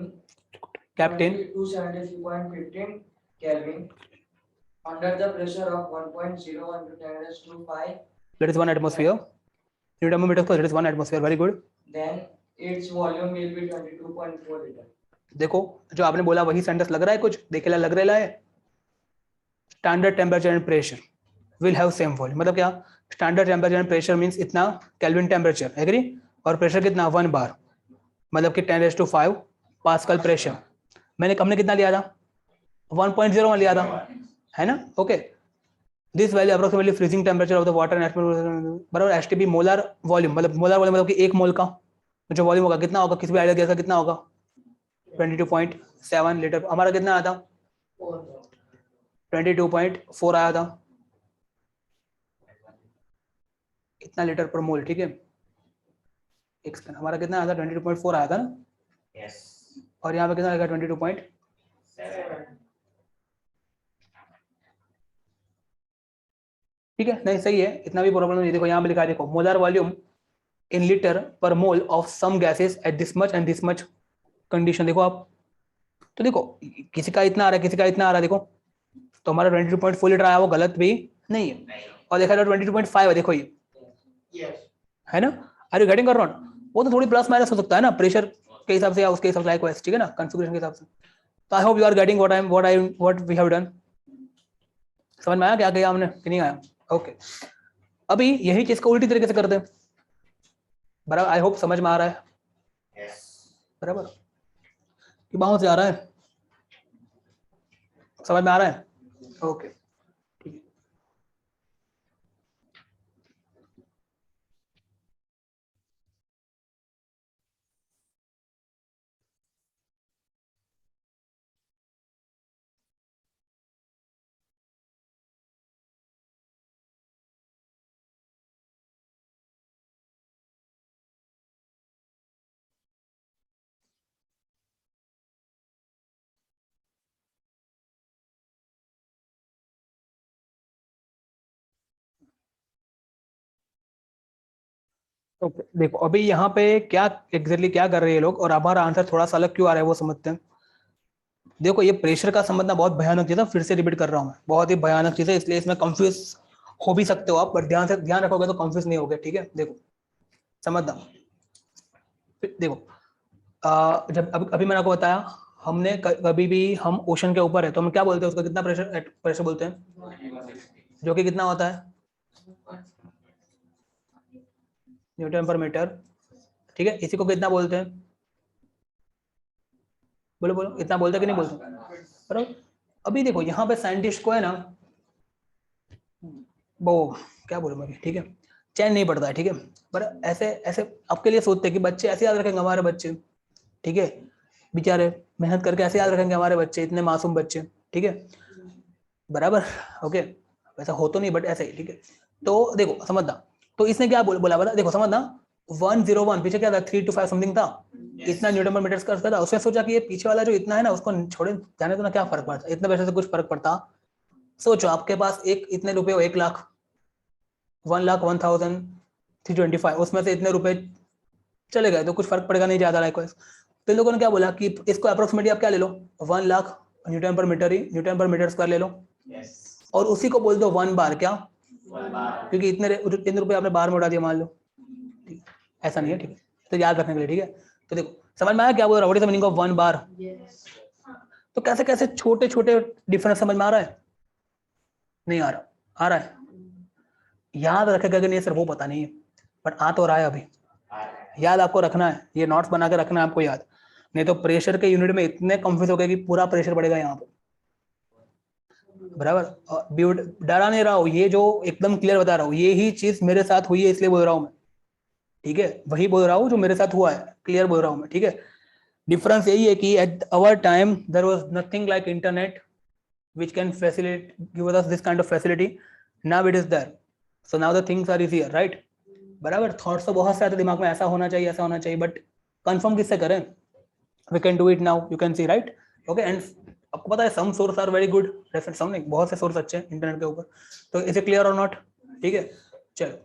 captain 273.15 Kelvin under the pressure of 1.01 to 10⁻⁵. that is 1 atmosphere. Newton per meter square, that is 1 atmosphere. Very good. Then its volume will be 22.4 liter. देखो जो आपने बोला वही sentence लग रहा है, कुछ देखे ला लग रहा है। Standard temperature and pressure will have same volume, मतलब क्या, standard temperature and pressure means इतना केल्विन टेम्परेचर, एग्री, और प्रेशर कितना 1 बार, मतलब कि 10⁻⁵ पास्कल प्रेशर। हमने कितना लिया था, 1.01 लिया था, है ना? Okay, this value approximately freezing temperature of the water and बराबर एसटीपी मोलर वॉल्यूम, मतलब मोलर वॉल्यूम मतलब कि 1 मोल का जो वॉल्यूम होगा कितना होगा, किसी भी आइडियल गैस का कितना होगा, 22.7 लीटर। हमारा कितना आया था, 22.4 आया था, कितना लीटर पर मोल, ठीक है। एक सेकंड, हमारा कितना आया था, 22.4 आया था ना, Yes. और यहाँ पे कितना आएगा 22.7, ठीक है, नहीं सही है, इतना भी प्रॉब्लम नहीं। देखो यहाँ पे लिखा है, देखो मोलर वॉल्यूम इन लीटर पर mole of some gases at this much and this much condition. देखो आप, तो देखो किसी का इतना आ रहा है, किसी का इतना आ रहा है, देखो तो हमारा 22.4 लीटर आया, वो गलत भी नहीं है, और देखा जाए 22.5 है, देखो ये है ना। आर यू गेटिंग और नॉट? वो तो थोड़ी प्लस माइनस हो सकता है ना, प्रेशर के हिसाब से या उसके हिसाब से लाइक, ठीक है ना, कॉन्फ़िगरेशन के हिसाब से। तो I hope you are getting what we have done. समझ में आया क्या किया हमने कि नहीं आया? ओके, अभी यही चीज को उल्टी तरीके से करते हैं, बराबर। आई होप समझ में आ रहा है, बराबर, कि बाहों से आ रहा है, समझ में आ रहा है? ओके। ओके देखो अभी यहाँ पे क्या एग्जैक्टली क्या कर रहे हैं ये लोग, और हमारा आंसर थोड़ा सा अलग क्यों आ रहा है वो समझते हैं। देखो ये प्रेशर का समझना बहुत भयानक चीज है, फिर से रिपीट कर रहा हूँ मैं, बहुत ही भयानक चीज है, इसलिए इसमें कंफ्यूज हो भी सकते हो आप, बट ध्यान रखोगे तो कंफ्यूज नहीं होगे, ठीक है। देखो समझना, देखो जब अभी मैंने आपको बताया, हमने कभी भी हम ओशन के ऊपर है तो हम क्या बोलते हैं उसका, कितना प्रेशर प्रेशर बोलते हैं, जो कि कितना होता है न्यूटन पर मीटर, ठीक है। इसी को कितना बोलते हैं, बोलो बोलो, इतना बोलते हैं कि नहीं बोलते, बराबर। अभी देखो यहाँ पे साइंटिस्ट को है ना वो क्या बोलूं मैं, ठीक है, चैन नहीं पड़ता है, ठीक है। पर ऐसे ऐसे आपके लिए सोचते हैं कि बच्चे ऐसे याद रखेंगे हमारे बच्चे, ठीक है, बेचारे मेहनत करके ऐसे याद रखेंगे हमारे बच्चे, इतने मासूम बच्चे, ठीक है, बराबर। ओके वैसा हो तो नहीं बट ऐसे ही, ठीक है। तो देखो समझना, तो इसने क्या बोला बता, देखो समझना 101 पीछे क्या था, 3 to 5 समथिंग था, इतना न्यूटन पर मीटर स्क्वायर था। उसने सोचा कि ये पीछे वाला जो इतना है ना उसको छोड़े जाने तो ना, क्या फर्क पड़ता, इतने पैसे से कुछ फर्क पड़ता। सोचो आपके पास एक इतने रुपए हो, 1 लाख, 1,01,325, उसमें से इतने रुपए चले गए तो कुछ फर्क पड़ेगा नहीं ज्यादा, लाइक तो इन लोगों ने क्या बोला कि इसको अप्रोक्सीमेटली आप क्या ले लो, 1 लाख न्यूटन पर मीटर ही, न्यूटन पर मीटर स्क्वायर ले लो, और उसी को बोल दो 1 बार, क्या, क्योंकि इतने रुपए आपने बार में उड़ा दिया मान लो, ठीक है? ऐसा नहीं है, ठीक है, तो याद रखने के लिए, ठीक है। तो देखो समझ में आया क्या बोल रहा, what is the meaning of 1 बार। तो कैसे कैसे छोटे छोटे डिफरेंस समझ में आ रहा है, नहीं आ रहा, आ रहा है, याद रखेगा कि नहीं सर वो पता नहीं है, बट आ तो रहा है अभी, याद आपको रखना है, ये नोट्स बना के रखना है आपको याद, नहीं तो प्रेशर के यूनिट में इतने कंफ्यूज हो गए कि पूरा प्रेशर पड़ेगा यहाँ पे, बराबर। डरा नहीं रहा हूँ, ये जो एकदम क्लियर बता रहा हूँ, ये ही चीज मेरे साथ हुई है इसलिए बोल रहा हूँ मैं, ठीक है, वही बोल रहा हूँ जो मेरे साथ हुआ है, क्लियर बोल रहा हूँ मैं, ठीक है। डिफरेंस यही है कि at our time there was nothing like internet which can facilitate give us this kind of facility, now it is there, so now the things are easier, right, बराबर। थॉट्स तो बहुत से आते दिमाग में, ऐसा होना चाहिए ऐसा होना चाहिए, बट कंफर्म किससे करें, we can do it now, you can see, right, okay, and आपको पता है some source are very good, reference some नहीं, बहुत से सोर्स अच्छे हैं इंटरनेट के ऊपर, तो इज इट क्लियर और नॉट, ठीक है। चलो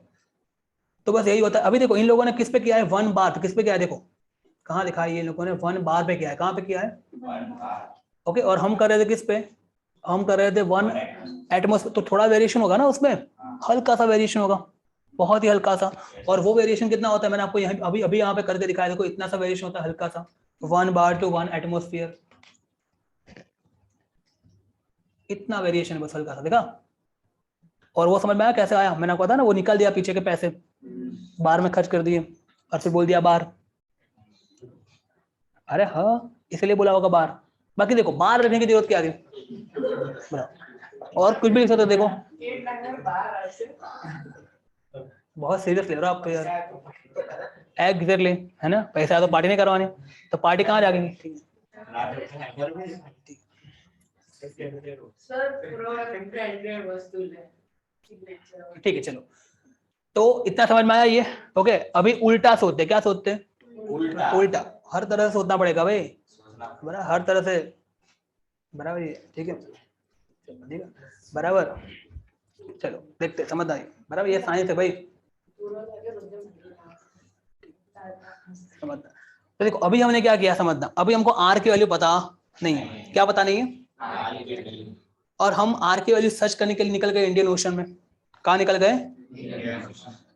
तो बस यही होता है। अभी देखो इन लोगों ने किस पे किया है, 1 बार, तो किस पे किया है, देखो कहाँ लिखा है, ये लोगों ने 1 बार पे किया है, कहाँ पे किया है, ओके, और हम कर रहे थे किस पे, हम कर रहे थे 1 एटमॉस्फेयर, तो थोड़ा वेरिएशन होगा ना उसमें, हल्का सा वेरिएशन होगा, बहुत ही हल्का सा, और वो वेरिएशन कितना होता है मैंने आपको यहाँ अभी अभी यहाँ पे करके दिखाया, देखो इतना सा वेरिएशन होता है हल्का सा, 1 बार टू 1 एटमॉस्फेयर, इतना वेरिएशन है बस हल्का सा, देखा। और वो समझ में आया कैसे आया, मैंने आपको बताया ना, वो निकल दिया पीछे के पैसे, बार में खर्च कर दिए, और फिर बोल दिया बार, अरे हाँ इसलिए बोला होगा बार, बाकी देखो बार रखने की जरूरत क्या थी, और कुछ भी लिख सकते हो, देखो बहुत सीरियस ले रहा आप तो यार, एग्जैक्टली है ना, पैसा तो पार्टी नहीं करवानी, तो पार्टी कहाँ जाएगी, ठीक है चलो, तो इतना समझ में आया ये, ओके। अभी उल्टा सोचते, क्या सोचते हैं, उल्टा, हर तरह से सोचना पड़ेगा भाई, बराबर, हर तरह से, बराबर ये, ठीक है, ठीक है, बराबर। चलो देखते समझ आई, बराबर, ये साइंस है भाई, समझना। तो देखो अभी हमने क्या किया समझना, अभी हमको आर की वैल्यू पता नहीं है, क्या पता नहीं है, और हम आर की वैल्यू सर्च करने के लिए निकल गए इंडियन ओशन में, कहाँ निकल गए,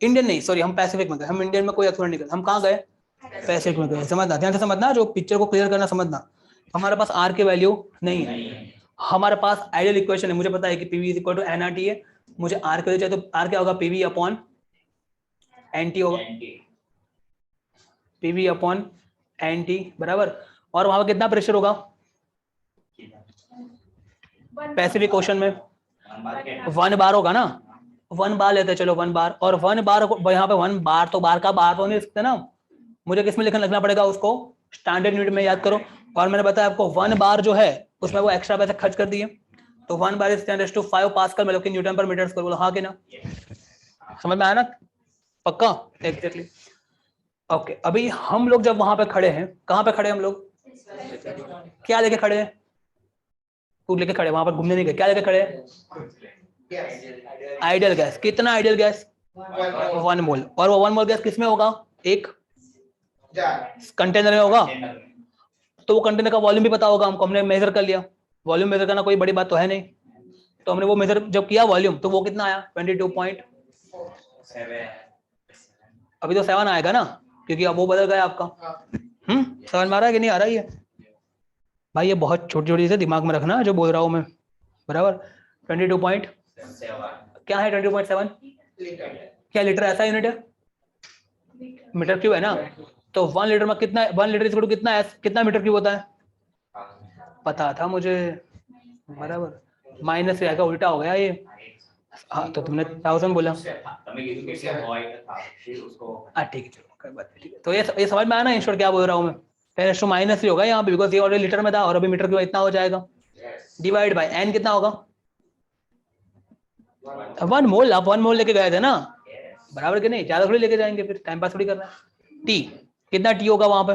इंडियन नहीं सॉरी, हम पैसिफिक में गए, हम इंडियन में कोई एक्सप्लोर नहीं गए, हम कहाँ गए, पैसिफिक में गए, समझना, ध्यान से समझना, जो पिक्चर को क्लियर करना समझना। हमारे पास आर की वैल्यू नहीं है, हमारे पास आइडियल इक्वेशन है, मुझे पता है कि PV is equal to NRT है, मुझे आर की वैल्यू चाहिए तो आर क्या होगा, पीवी अपॉन एनटी होगा, पीवी अपॉन एनटी, बराबर। और वहां पर कितना प्रेशर होगा पैसिफिक ओशन में, 1 बार होगा ना, 1 बार लेते चलो 1 बार, और 1 बार यहाँ पे 1 बार तो बार का बार तो नहीं सकते ना, मुझे किस में लिखना पड़ेगा उसको, स्टैंडर्ड यूनिट में, याद करो। और मैंने बताया आपको 1 बार जो है उसमें वो एक्स्ट्रा पैसे खर्च कर दिए, तो 1 बार इज 10⁵ पास्कल, मतलब कि न्यूटन पर मीटर स्क्वायर, बोलो हाँ कि ना, समझ में आया ना, पक्का, एग्जैक्टली, ओके। अभी हम लोग जब वहां पे खड़े हैं, कहाँ पे खड़े हम लोग, क्या लेके खड़े हैं, फूड लेके खड़े, वहां पर घूमने नहीं गए, क्या लेके खड़े हैं, आइडियल गैस, कितना आइडियल गैस, 1 मोल, और वो 1 मोल गैस किस में होगा? एक कंटेनर में होगा, तो वो कंटेनर का वॉल्यूम भी पता होगा हमको, हमने मेजर कर लिया। वॉल्यूम मेजर करना कोई बड़ी बात तो है नहीं, तो हमने वो मेजर जब किया वॉल्यूम, तो वो कितना आया? 22.7। अभी तो 7 आएगा ना, क्योंकि अब वो बदल गया आपका। समझ में आ रहा है कि नहीं आ रहा है? ये भाई ये बहुत छोटी छोटी से दिमाग में रखना जो बोल रहा हूँ मैं, बराबर। 22.7 क्या है? 22.7 क्या लीटर ऐसा यूनिट है? मीटर क्यूब है ना, तो 1 लीटर में कितना, 1 लीटर इक्वल टू कितना है, कितना मीटर क्यूब होता है? पता था मुझे, बराबर। माइनस से आएगा, उल्टा हो गया ये। हाँ तो तुमने 1000 बोला। ठीक है चलो कोई बात नहीं, ठीक है। तो ये समझ में आया ना इंश्योर क्या बोल रहा हूँ मैं? 10 माइनस ही होगा यहाँ पे, बिकॉज ये ऑलरेडी लीटर में था और अभी मीटर क्यूब इतना हो जाएगा, डिवाइड बाय एन कितना होगा? 1 मोल। आप 1 मोल लेके गए थे ना, बराबर कि नहीं? ज्यादा थोड़ी लेके जाएंगे, फिर टाइम पास थोड़ी करना है। टी कितना टी होगा वहां पे?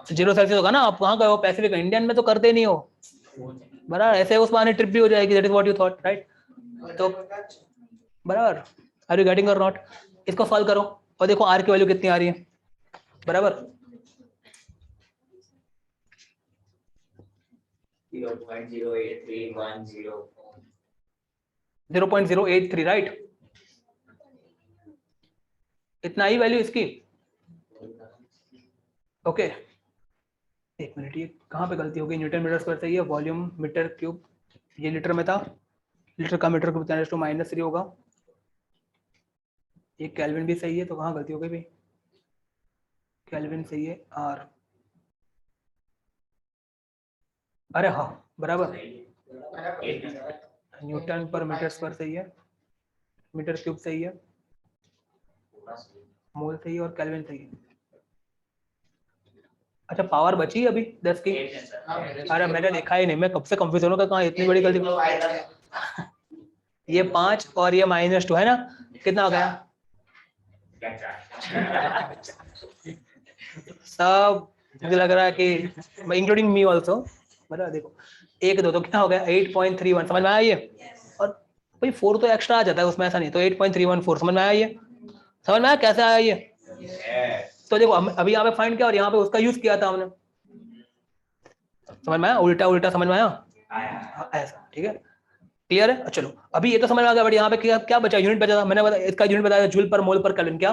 0 सेल्सियस होगा ना। आप कहाँ गए हो? पैसिफिक, इंडियन में तो करते नहीं हो, बराबर। ऐसे उस बहाने ट्रिप भी हो जाएगी, that is what you thought, right? तो बराबर, आर यू गेटिंग और नॉट? इसको सॉल्व करो और देखो आर की वैल्यू कितनी आ रही है, बराबर। 0.083, राइट? इतना ही वैल्यू इसकी। ओके एक मिनट, ये कहाँ पे गलती हो गई? न्यूटन मीटर स्क्वायर सही है, वॉल्यूम मीटर क्यूब, ये लीटर में था, लीटर का मीटर क्यूब 10⁻³ होगा। ये केल्विन भी सही है, तो कहाँ गलती हो गई भाई? केल्विन सही है, आर, अरे हाँ बराबर, न्यूटन पर मीटर स्क्वायर सही है, मीटर क्यूब सही है, मोल सही है और केल्विन सही है। अच्छा पावर बची अभी 10 की? अरे मैंने देखा ही नहीं, मैं कब से कंफ्यूज हो रहा हूँ, कहाँ इतनी बड़ी गलती। ये 5 और ये -2 है ना, कितना हो गया? सब मुझे लग रहा है कि इंक्लूडिंग मी ऑल्सो, बराबर। देखो 1 2 तो क्या हो गया? 8.31, समझ में आया ये? और भाई 4 तो एक्स्ट्रा आ जाता है उसमें, ऐसा नहीं, तो 8.314 समझ में आया ये? समझ में आया कैसे आया ये? तो देखो अभी यहाँ पे फाइंड किया और यहाँ पे उसका यूज किया था हमने, समझ में आया? उल्टा उल्टा समझ में आया? ऐसा, ठीक है, क्लियर है? चलो अभी ये तो समझ में आ गया, बट यहाँ पे क्या बचा? यूनिट बचा था, मैंने बताया इसका यूनिट बताया जूल पर मोल पर केल्विन, क्या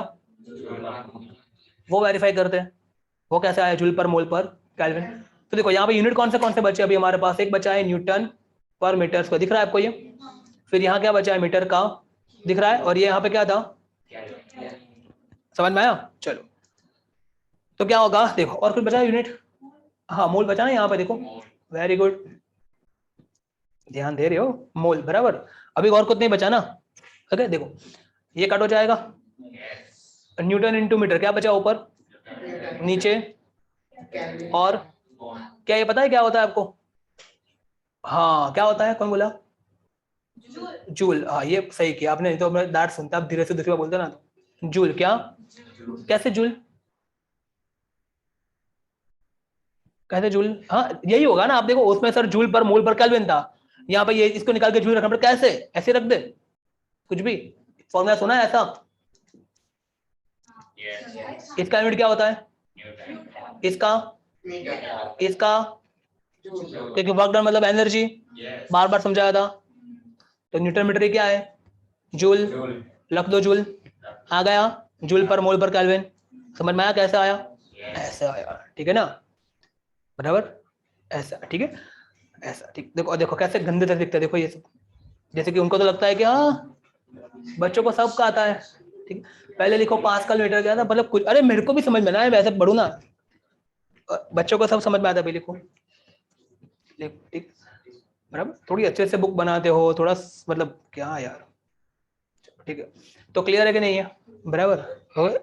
वो वेरीफाई करते हैं, वो कैसे आया? जूल पर मोल पर केल्विन। तो देखो यहाँ पे यूनिट कौन से बचे अभी हमारे पास? एक बचा है न्यूटन पर मीटर स्क्वायर, दिख रहा है आपको ये? फिर यहाँ क्या बचा है? मीटर का दिख रहा है, और ये यहाँ पे क्या था? समझ में आया? चलो तो क्या होगा देखो, और कुछ बचा यूनिट? हाँ मोल बचा ना यहाँ पे, देखो, वेरी गुड, ध्यान दे रहे हो, मोल, बराबर। अभी और कुछ नहीं बचा ना, ओके। देखो ये कट हो जाएगा, न्यूटन इंटू मीटर, क्या बचा ऊपर नीचे, और क्या ये पता है क्या होता है आपको? हाँ क्या होता है, कौन बोला? जूल। हाँ ये सही किया आपने, नहीं तो मैं डांट सुनता, आप धीरे से दूसरी बार बोलते ना। तो जूल, क्या कैसे जूल, कैसे जूल? हाँ यही होगा ना, आप देखो उसमें सर जूल पर मोल पर केल्विन था, यहाँ पे ये इसको निकाल के जूल रखना पड़ता, कैसे ऐसे रख दे, कुछ भी फॉर्मूला सुना है ऐसा? इसका यूनिट क्या होता है? इसका इसका क्योंकि वर्क डन मतलब एनर्जी, बार बार समझाया था। तो न्यूटन मीटर क्या है? जूल, लख दो जूल, आ गया, जूल पर मोल पर केल्विन, समझ में आया कैसे आया? ऐसे आया, ठीक है ना, बराबर, ऐसा, ठीक है, ऐसा, ठीक। देखो देखो कैसे गंदे से दिखता है, देखो ये सब, जैसे कि उनको तो लगता है कि हाँ बच्चों को सब का आता है, ठीक। पहले लिखो पास्कल मीटर क्या था, मतलब कुछ, अरे मेरे को भी समझ में ना है, वैसे पढ़ू ना, बच्चों को सब समझ में आता है, लिखो, ठीक, बराबर। थोड़ी अच्छे से बुक बनाते हो, थोड़ा मतलब क्या यार, ठीक है। तो क्लियर है कि नहीं है? बराबर हो गया,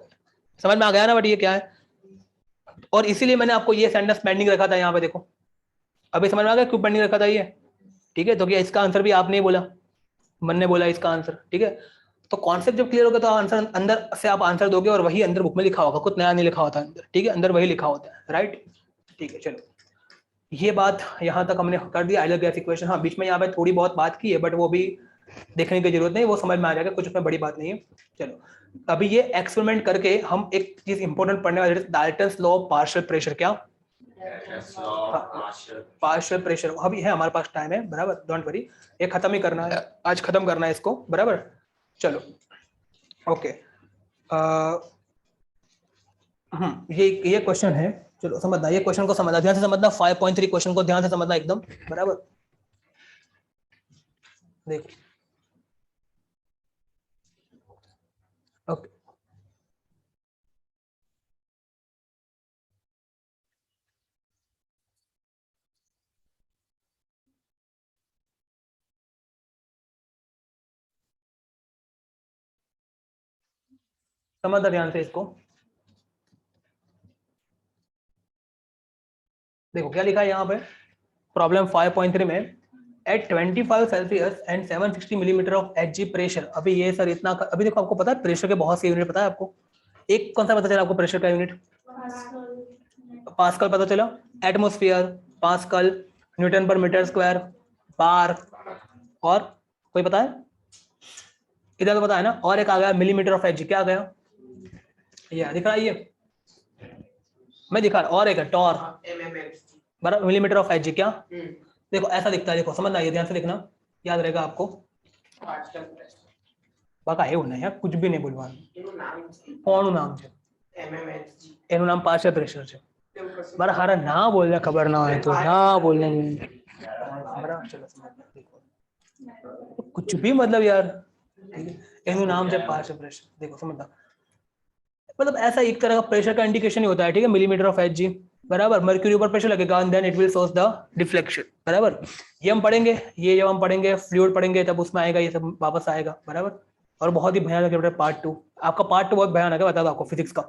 समझ में आ गया ना? बट ये क्या है, और इसीलिए मैंने आपको ये सेंटेंस पेंडिंग रखा था यहाँ पे, देखो अभी समझ में आ गया क्यों पेंडिंग रखा था ये, ठीक है। तो क्या इसका आंसर भी आपने ही बोला, मन ने बोला इसका आंसर, ठीक है। तो कॉन्सेप्ट जब क्लियर होगा तो आंसर अंदर से आप आंसर दोगे, और वही अंदर बुक में लिखा होगा, कुछ नया नहीं लिखा होता अंदर, ठीक है, अंदर वही लिखा होता है, राइट, ठीक है। चलो ये बात यहाँ तक हमने कर दिया, आइलर गैस इक्वेशन। हाँ बीच में यहाँ पे थोड़ी बहुत बात की है, बट वो भी देखने की जरूरत नहीं, वो समझ में आ जाएगा, कुछ उसमें बड़ी बात नहीं है। चलो अभी ये एक्सपेरिमेंट करके हम एक चीज इंपॉर्टेंट पढ़ने वाले, Dalton's law of partial pressure. क्या पार्शियल प्रेशर अभी है हमारे पास, टाइम है बराबर, डोंट वरी, ये खत्म ही करना है, आज खत्म करना है इसको बराबर। चलो ओके, ये क्वेश्चन है, चलो समझना, ये क्वेश्चन को समझना, ध्यान से समझना, 5.3 क्वेश्चन को ध्यान से समझना एकदम बराबर। देखो ओके, समझना ध्यान से इसको। देखो क्या लिखा है यहाँ पे, प्रॉब्लम 5.3 में, at 25 Celsius and 760 millimetre of HG pressure. अभी ये सर इतना, अभी देखो आपको पता है प्रेशर के बहुत से यूनिट पता है आपको, एक कौन सा पता चला आपको प्रेशर का यूनिट? पास्कल पता चला, एटमोस्फियर पास्कल, न्यूटन पर मीटर स्क्वायर, बार, और कोई पता है? इधर तो पता है ना, और एक आ गया मिलीमीटर ऑफ एच, क्या आ गया? ये दिख रहा है, ये मैं दिखा रहा, और एक है टॉर बराबर मिलीमीटर ऑफ एच, क्या? देखो ऐसा दिखता है, देखो समझना, ये ध्यान से देखना, याद रहेगा आपको। बाका है ना यार, कुछ भी नहीं बोलवाना, कौन नाम છે એનું નામ પાર્શિयल પ્રેશર છે બરાબર, હારા ના બોલને ખબર ના હોય તો ના બોલને બરાબર। चलो समझना, देखो कुछ भी मतलब यार, ठीक है, એનું નામ છે પાર્શિयल प्रेशर। देखो समझना, मतलब ऐसा एक तरह का प्रेशर का इंडिकेशन ही होता है, ठीक है, मिलीमीटर ऑफ एच जी बराबर। मर्क्यूरी ऊपर प्रेशर लगेगा and then it will source the deflection बराबर। ये हम पढ़ेंगे, ये जब हम पढ़ेंगे फ्लूइड पढ़ेंगे तब उसमें आएगा, ये सब वापस आएगा बराबर। और बहुत ही भयानक है पार्ट 2, आपका पार्ट 2 बहुत भयानक है, बता दो आपको, फिजिक्स का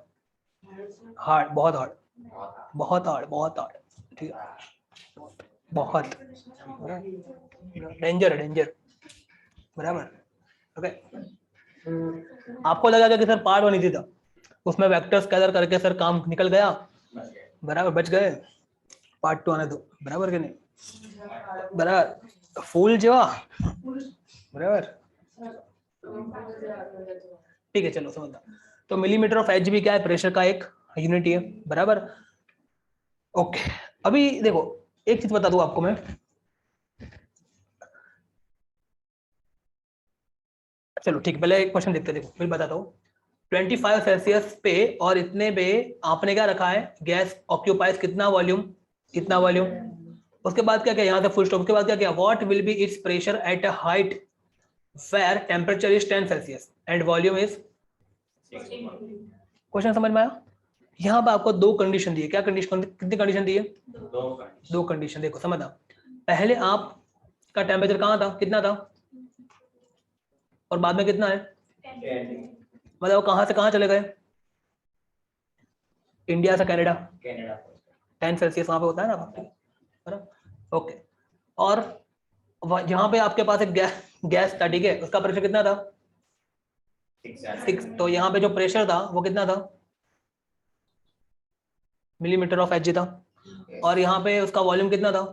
हार्ड, बहुत हार्ड, बहुत हार्ड, बहुत हार्ड, ठीक है, बहुत डेंजर है, डेंजर बराबर। ओके, आपको लगा कि सर पार्ट 1 इजी था, उसमें वेक्टर्स कैदर करके सर काम निकल गया बराबर, बच गए, पार्ट 2 आने दो बराबर के नहीं बराबर, फूल जेवा बराबर। ठीक है चलो समझना, तो मिलीमीटर ऑफ एच भी क्या है, प्रेशर का एक यूनिट है बराबर। ओके, अभी देखो एक चीज बता दूं आपको मैं, चलो ठीक, पहले एक क्वेश्चन देखते हैं, देखो फिर बताता हूँ। 25 सेल्सियस पे और इतने पे आपने क्या रखा है, गैस ऑक्यूपाइज कितना वॉल्यूम, इतना वॉल्यूम। उसके बाद क्या क्या, यहाँ से फुल स्टॉप, उसके बाद क्या क्या, what will be its pressure at a height where temperature is 10 Celsius and volume is, question समझ में आया? यहाँ पे आपको दो कंडीशन दी है, क्या कंडीशन, कितनी कंडीशन दी है? दो कंडीशन। देखो समझना, पहले आप का टेम्परेचर कहाँ था, कितना था, और बाद में कितना है, मतलब कहाँ से कहाँ चले गए, इंडिया से कनाडा, 10 सेल्सियस वहां पे होता है ना, बराबर ओके। और यहाँ पे आपके पास एक गैस था, ठीक है, उसका प्रेशर कितना था, 6, तो यहाँ पे जो प्रेशर था वो कितना था, मिलीमीटर ऑफ एच था, और यहाँ पे उसका वॉल्यूम कितना था,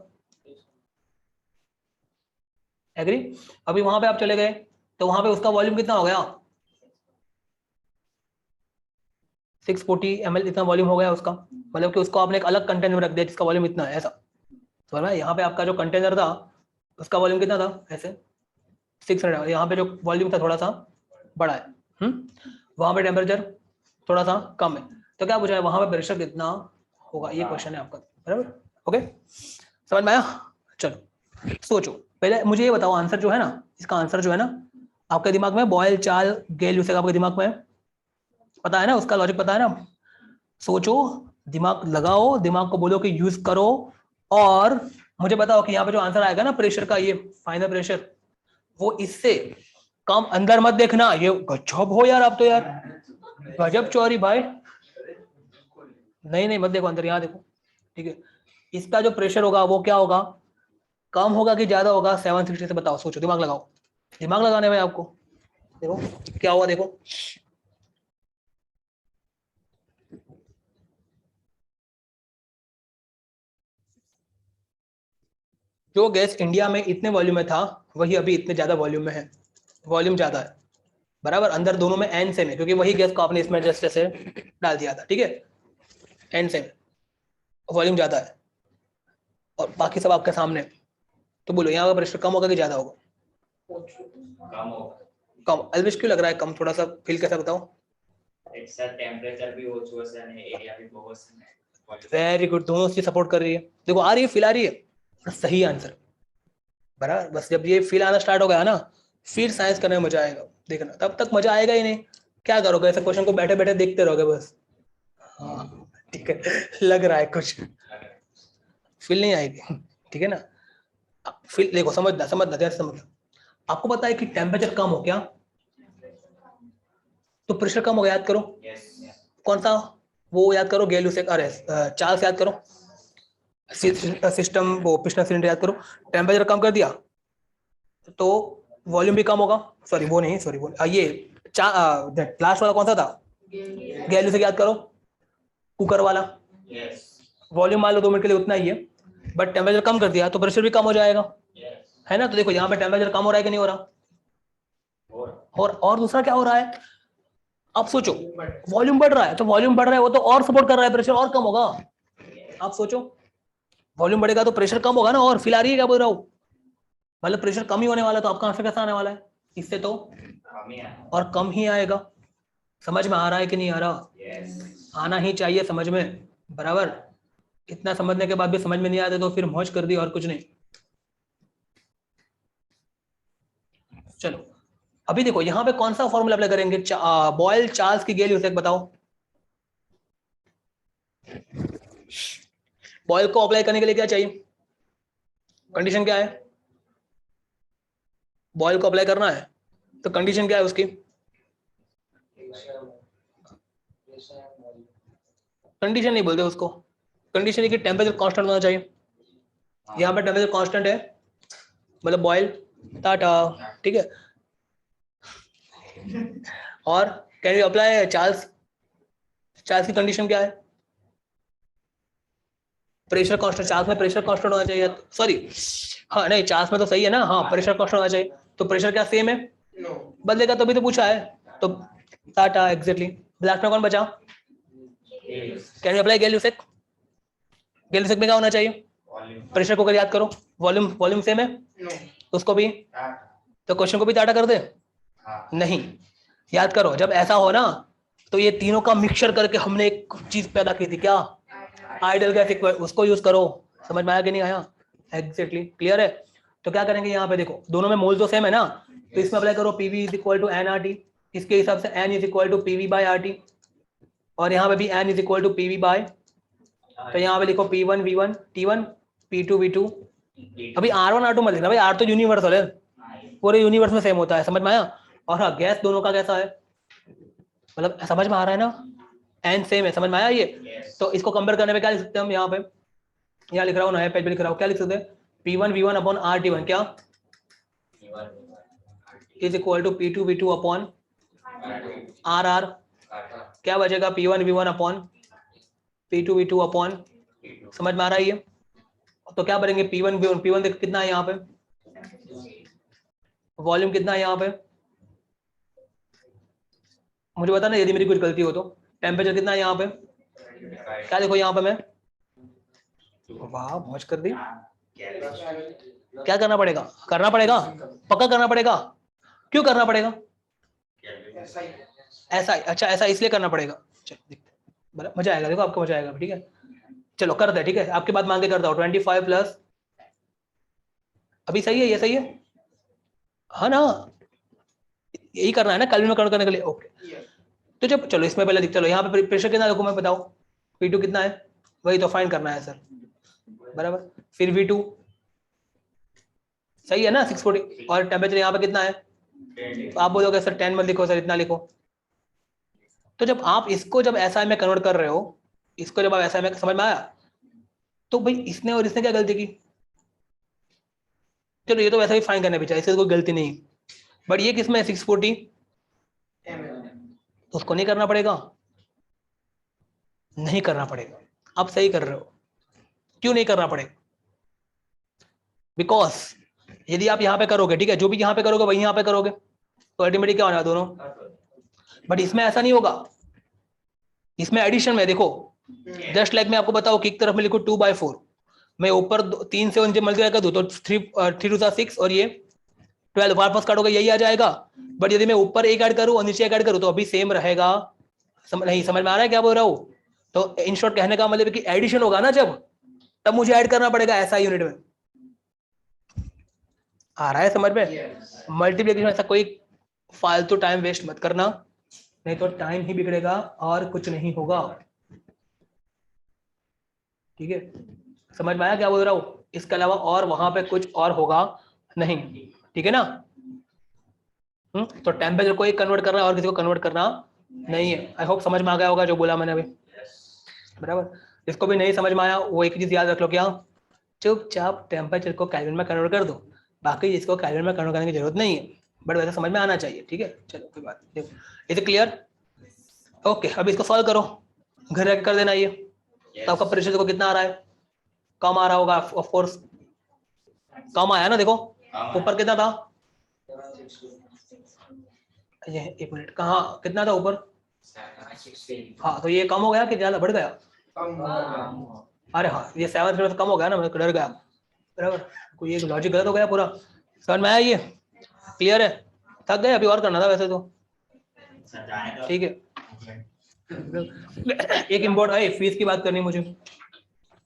एग्री? अभी वहां पे आप चले गए तो वहां पे उसका वॉल्यूम कितना हो गया, 640 ml इतना वॉल्यूम हो गया उसका, मतलब कि उसको आपने एक अलग कंटेनर में रख दिया जिसका वॉल्यूम इतना है, ऐसा समझ में? यहाँ पे आपका जो कंटेनर था उसका वॉल्यूम कितना था, ऐसे 600, यहाँ पे जो वॉल्यूम था थोड़ा सा बड़ा है, वहां पे टेम्परेचर थोड़ा सा कम है, तो क्या पूछा है, वहां पे प्रेशर कितना होगा, ये क्वेश्चन है आपका बराबर। ओके समझ में आया? चलो सोचो, पहले मुझे ये बताओ, आंसर जो है ना, इसका आंसर जो है ना आपके दिमाग में, बॉयल चाल गेल यूसेक आपके दिमाग में पता है ना, उसका लॉजिक पता है ना, सोचो, दिमाग लगाओ, दिमाग को बोलो कि यूज करो, और मुझे बताओ कि यहाँ पे जो आंसर आएगा ना प्रेशर का, ये फाइनल प्रेशर, वो इससे कम, अंदर मत देखना, ये गजब हो यार आप तो यार, गजब चौरी भाई, नहीं नहीं मत देखो अंदर, यहाँ देखो, ठीक है, इसका जो प्रेशर होगा वो क्या होगा, कम होगा कि ज्यादा होगा 760 से, बताओ, सोचो, दिमाग लगाओ, दिमाग लगाने में आपको, देखो क्या हुआ, देखो जो गैस इंडिया में इतने वॉल्यूम में था वही अभी इतने ज्यादा वॉल्यूम में है, वॉल्यूम ज्यादा है, बराबर। अंदर दोनों में एन सेम है क्योंकि वही गैस को आपने इसमें जस्ट ऐसे डाल दिया था, ठीक है, एन सेम, वॉल्यूम ज्यादा है और बाकी सब आपके सामने। तो बोलो यहाँ का प्रेशर कम होगा कि ज्यादा होगा? कम होगा। कम। अलविश क्यों लग रहा है कम? थोड़ा सा फील कैसा बताओ। सर टेम्परेचर भी ઓછું હશે અને એરિયા भी બહુ હશે ને। वेरी गुड, दोनों चीज सपोर्ट कर रही है। देखो आ रही है, फील आ रही है, सही आंसर, बराबर। बस जब ये फील आना स्टार्ट हो गया ना, फिर साइंस करने में मजा आएगा, देखना। तब तक मजा आएगा ही नहीं। क्या करोगे? ऐसे क्वेश्चन को बैठे बैठे देखते रहोगे बस। हाँ ठीक है, लग रहा है कुछ, फील नहीं आएगी, ठीक है ना। फील देखो, समझना समझना ध्यान से समझना। आपको पता है कि टेम्परेचर कम हो क्या तो प्रेशर कम हो गया, याद करो। कौन सा? वो याद करो, गैल्यू से, अरे चार्ल्स याद करो, सिस्टम वो पिस्टन सिलेंडर याद करो। टेम्परेचर कम कर दिया तो वॉल्यूम भी कम होगा। सॉरी वो नहीं, सॉरी वो ये लास्ट वाला कौन सा था? गैल्यू से याद करो, कुकर वाला। वॉल्यूम मान लो 2 मिनट के लिए उतना ही है, बट टेम्परेचर कम कर दिया तो प्रेशर भी कम हो जाएगा, है ना। तो देखो यहाँ पे टेम्परेचर कम हो रहा है कि नहीं हो रहा? और दूसरा क्या हो रहा है? आप सोचो, वॉल्यूम बढ़ रहा है तो वॉल्यूम बढ़ रहा है वो तो और सपोर्ट कर रहा है, प्रेशर और कम होगा। आप सोचो, वॉल्यूम बढ़ेगा तो प्रेशर कम होगा ना। और फील आ रही है क्या बोल रहा हूँ? मतलब प्रेशर कम ही होने वाला है तो आपका आंसर कैसा आने वाला है? इससे तो और कम ही आएगा। समझ में आ रहा है कि नहीं आ रहा? आना ही चाहिए समझ में, बराबर। इतना समझने के बाद भी समझ में नहीं आते तो फिर मौज कर दी और कुछ नहीं। चलो अभी देखो यहाँ पे कौन सा फॉर्मूला अप्लाई करेंगे? बॉयल, चार्ल्स की गैल्यू से बताओ। बॉयल को अप्लाई करने के लिए क्या चाहिए? कंडीशन क्या है? बॉयल को अप्लाई करना है तो कंडीशन क्या है उसकी? कंडीशन नहीं बोलते उसको, कंडीशन है कि टेम्परेचर कांस्टेंट होना चाहिए। यहाँ पे टेम्परेचर कांस्टेंट है मतलब बॉयल, टाटा, ठीक है। और can you apply Charles? Charles की कंडीशन क्या है? Pressure constant. चार्ल्स में प्रेशर कांस्टेंट होना चाहिए, सॉरी हाँ नहीं, चार्ल्स में तो सही है ना, हाँ प्रेशर कांस्टेंट होना चाहिए। तो प्रेशर क्या सेम है? बदलेगा तभी तो पूछा है। तो टाटा एग्जैक्टली। ब्लैक में कौन बचा? Can you apply Gay-Lussac? Gay-Lussac में क्या होना चाहिए? प्रेशर को याद करो, वॉल्यूम, वॉल्यूम सेम है उसको भी, तो क्वेश्चन को भी टाटा कर दे? नहीं, याद करो जब ऐसा हो ना तो ये तीनों का मिक्सचर करके हमने एक चीज पैदा की थी, क्या? आइडियल गैस इक्वेशन, उसको यूज करो। समझ में आया कि नहीं आया? एग्जैक्टली, क्लियर है। तो क्या करेंगे यहाँ पे, देखो दोनों में मोल तो सेम है ना, तो इसमें अप्लाई करो PV is equal to N R T. इसके हिसाब से N is equal to PV by R T, और यहाँ पे भी N is equal to PV by, तो यहाँ पे लिखो P1 V1 T1 P2 V2। अभी R1 R2 मत लिखना भाई, R तो यूनिवर्सल है, पूरे यूनिवर्स में सेम होता है, समझ में आया। और हाँ गैस दोनों का कैसा है, मतलब समझ में आ रहा है ना, एन सेम है, समझ में आया ये। तो इसको कंपेयर करने में क्या लिख सकते हैं हम? यहाँ पे, यहाँ लिख रहा हूँ, नया पेज पे लिख रहा हूँ, क्या लिख सकते हैं? P1 V1 अपॉन RT1 क्या is equal to P2 V2 upon RR, क्या बचेगा? P1 V1 upon P2 V2 upon, समझ में आ रहा है ये। तो क्या करेंगे? P1 V1, P1 देखो कितना है यहाँ पे, वॉल्यूम कितना है यहाँ पे, मुझे बता ना यदि मेरी कुछ गलती हो तो। टेम्परेचर कितना है यहाँ पे, क्या देखो यहाँ पे मैं, वाह मौज कर दी। क्या करना पड़ेगा? करना पड़ेगा, पक्का करना पड़ेगा। क्यों करना पड़ेगा? ऐसा, अच्छा ऐसा इसलिए करना पड़ेगा। चलो मजा आएगा, देखो आपको मजा आएगा, ठीक है। चलो कर दे, ठीक है, आपकी बात मान के करता हूँ। 25 प्लस, अभी सही है, ये सही है, हाँ ना, यही करना है ना कैल्विन में कन्वर्ट करने के लिए, ओके। तो जब चलो इसमें पहले चलो यहाँ पे प्रेशर कितना देखो, मैं बताओ P2 कितना है, वही तो फाइंड करना है सर, बराबर। फिर V2 सही है ना 640, और टेम्परेचर यहाँ पे कितना है, तो आप बोलोगे सर 10 मत लिखो सर, इतना लिखो। तो जब आप इसको जब SI में कन्वर्ट कर रहे हो, इसको जब आप SI में, समझ में आया? तो भाई इसने और इसने क्या गलती की? चलो ये तो वैसा ही फाइन करने भी चाहिए, इससे कोई गलती नहीं, बट ये किसमें 640, तो उसको नहीं करना पड़ेगा, नहीं करना पड़ेगा। आप सही कर रहे हो, क्यों नहीं करना पड़ेगा? बिकॉज यदि आप यहाँ पे करोगे, ठीक है, जो भी यहाँ पे करोगे वही यहाँ पे करोगे, तो अल्टीमेटली क्या होना दोनों। बट इसमें ऐसा नहीं होगा, इसमें एडिशन में देखो, जस्ट लाइक मैं आपको बताऊं कि एक तरफ में लिखो 2/4, मैं ऊपर 3 से उनसे मल्टीप्लाई कर दूं तो 3 2 6 और ये 12 वापस काटोगे यही आ जाएगा। बट यदि मैं ऊपर एक ऐड करूं और नीचे एक ऐड करूं तो अभी सेम रहेगा। नहीं समझ में आ रहा है क्या बोल रहा हूं? तो इन शॉर्ट कहने का मतलब है कि एडिशन होगा ना जब, तब मुझे ऐड करना पड़ेगा ऐसा यूनिट में। आ रहा है समझ में? मल्टीप्लिकेशन ऐसा कोई फालतू टाइम वेस्ट मत करना, नहीं तो टाइम ही बिगड़ेगा और कुछ नहीं होगा। ठीक है, समझ में आया क्या बोल रहा हूँ? इसके अलावा और वहां पे कुछ और होगा नहीं, ठीक है ना? तो टेम्परेचर को एक कन्वर्ट करना है और किसी को कन्वर्ट करना नहीं है। आई होप समझ में आ गया होगा जो बोला मैंने अभी, बराबर। इसको भी नहीं समझ में आया वो एक चीज याद रख लो, क्या चुपचाप टेम्परेचर को केल्विन में कन्वर्ट कर दो, बाकी इसको केल्विन में कन्वर्ट करने की जरूरत नहीं है, बट वैसे समझ में आना चाहिए। ठीक है, चलो कोई बात नहीं। Is it clear? ओके, अब इसको सॉल्व करो, घर जाकर कर देना ये। तो आपका प्रेशर देखो कितना आ रहा है, कम आ रहा होगा ऑफ कोर्स, कम आया ना, देखो ऊपर कितना था, ये एक मिनट, कहाँ कितना था ऊपर? हाँ, तो ये कम हो गया कि ज्यादा बढ़ गया? अरे हाँ, ये 7 से कम हो गया ना, मैं डर गया, बराबर। कोई एक लॉजिक गलत हो गया पूरा। समझ में आया ये? क्लियर है? थक गए? अभी और करना था वैसे तो, ठीक है। एक इम्पोर्ट है, फीस की बात करनी मुझे।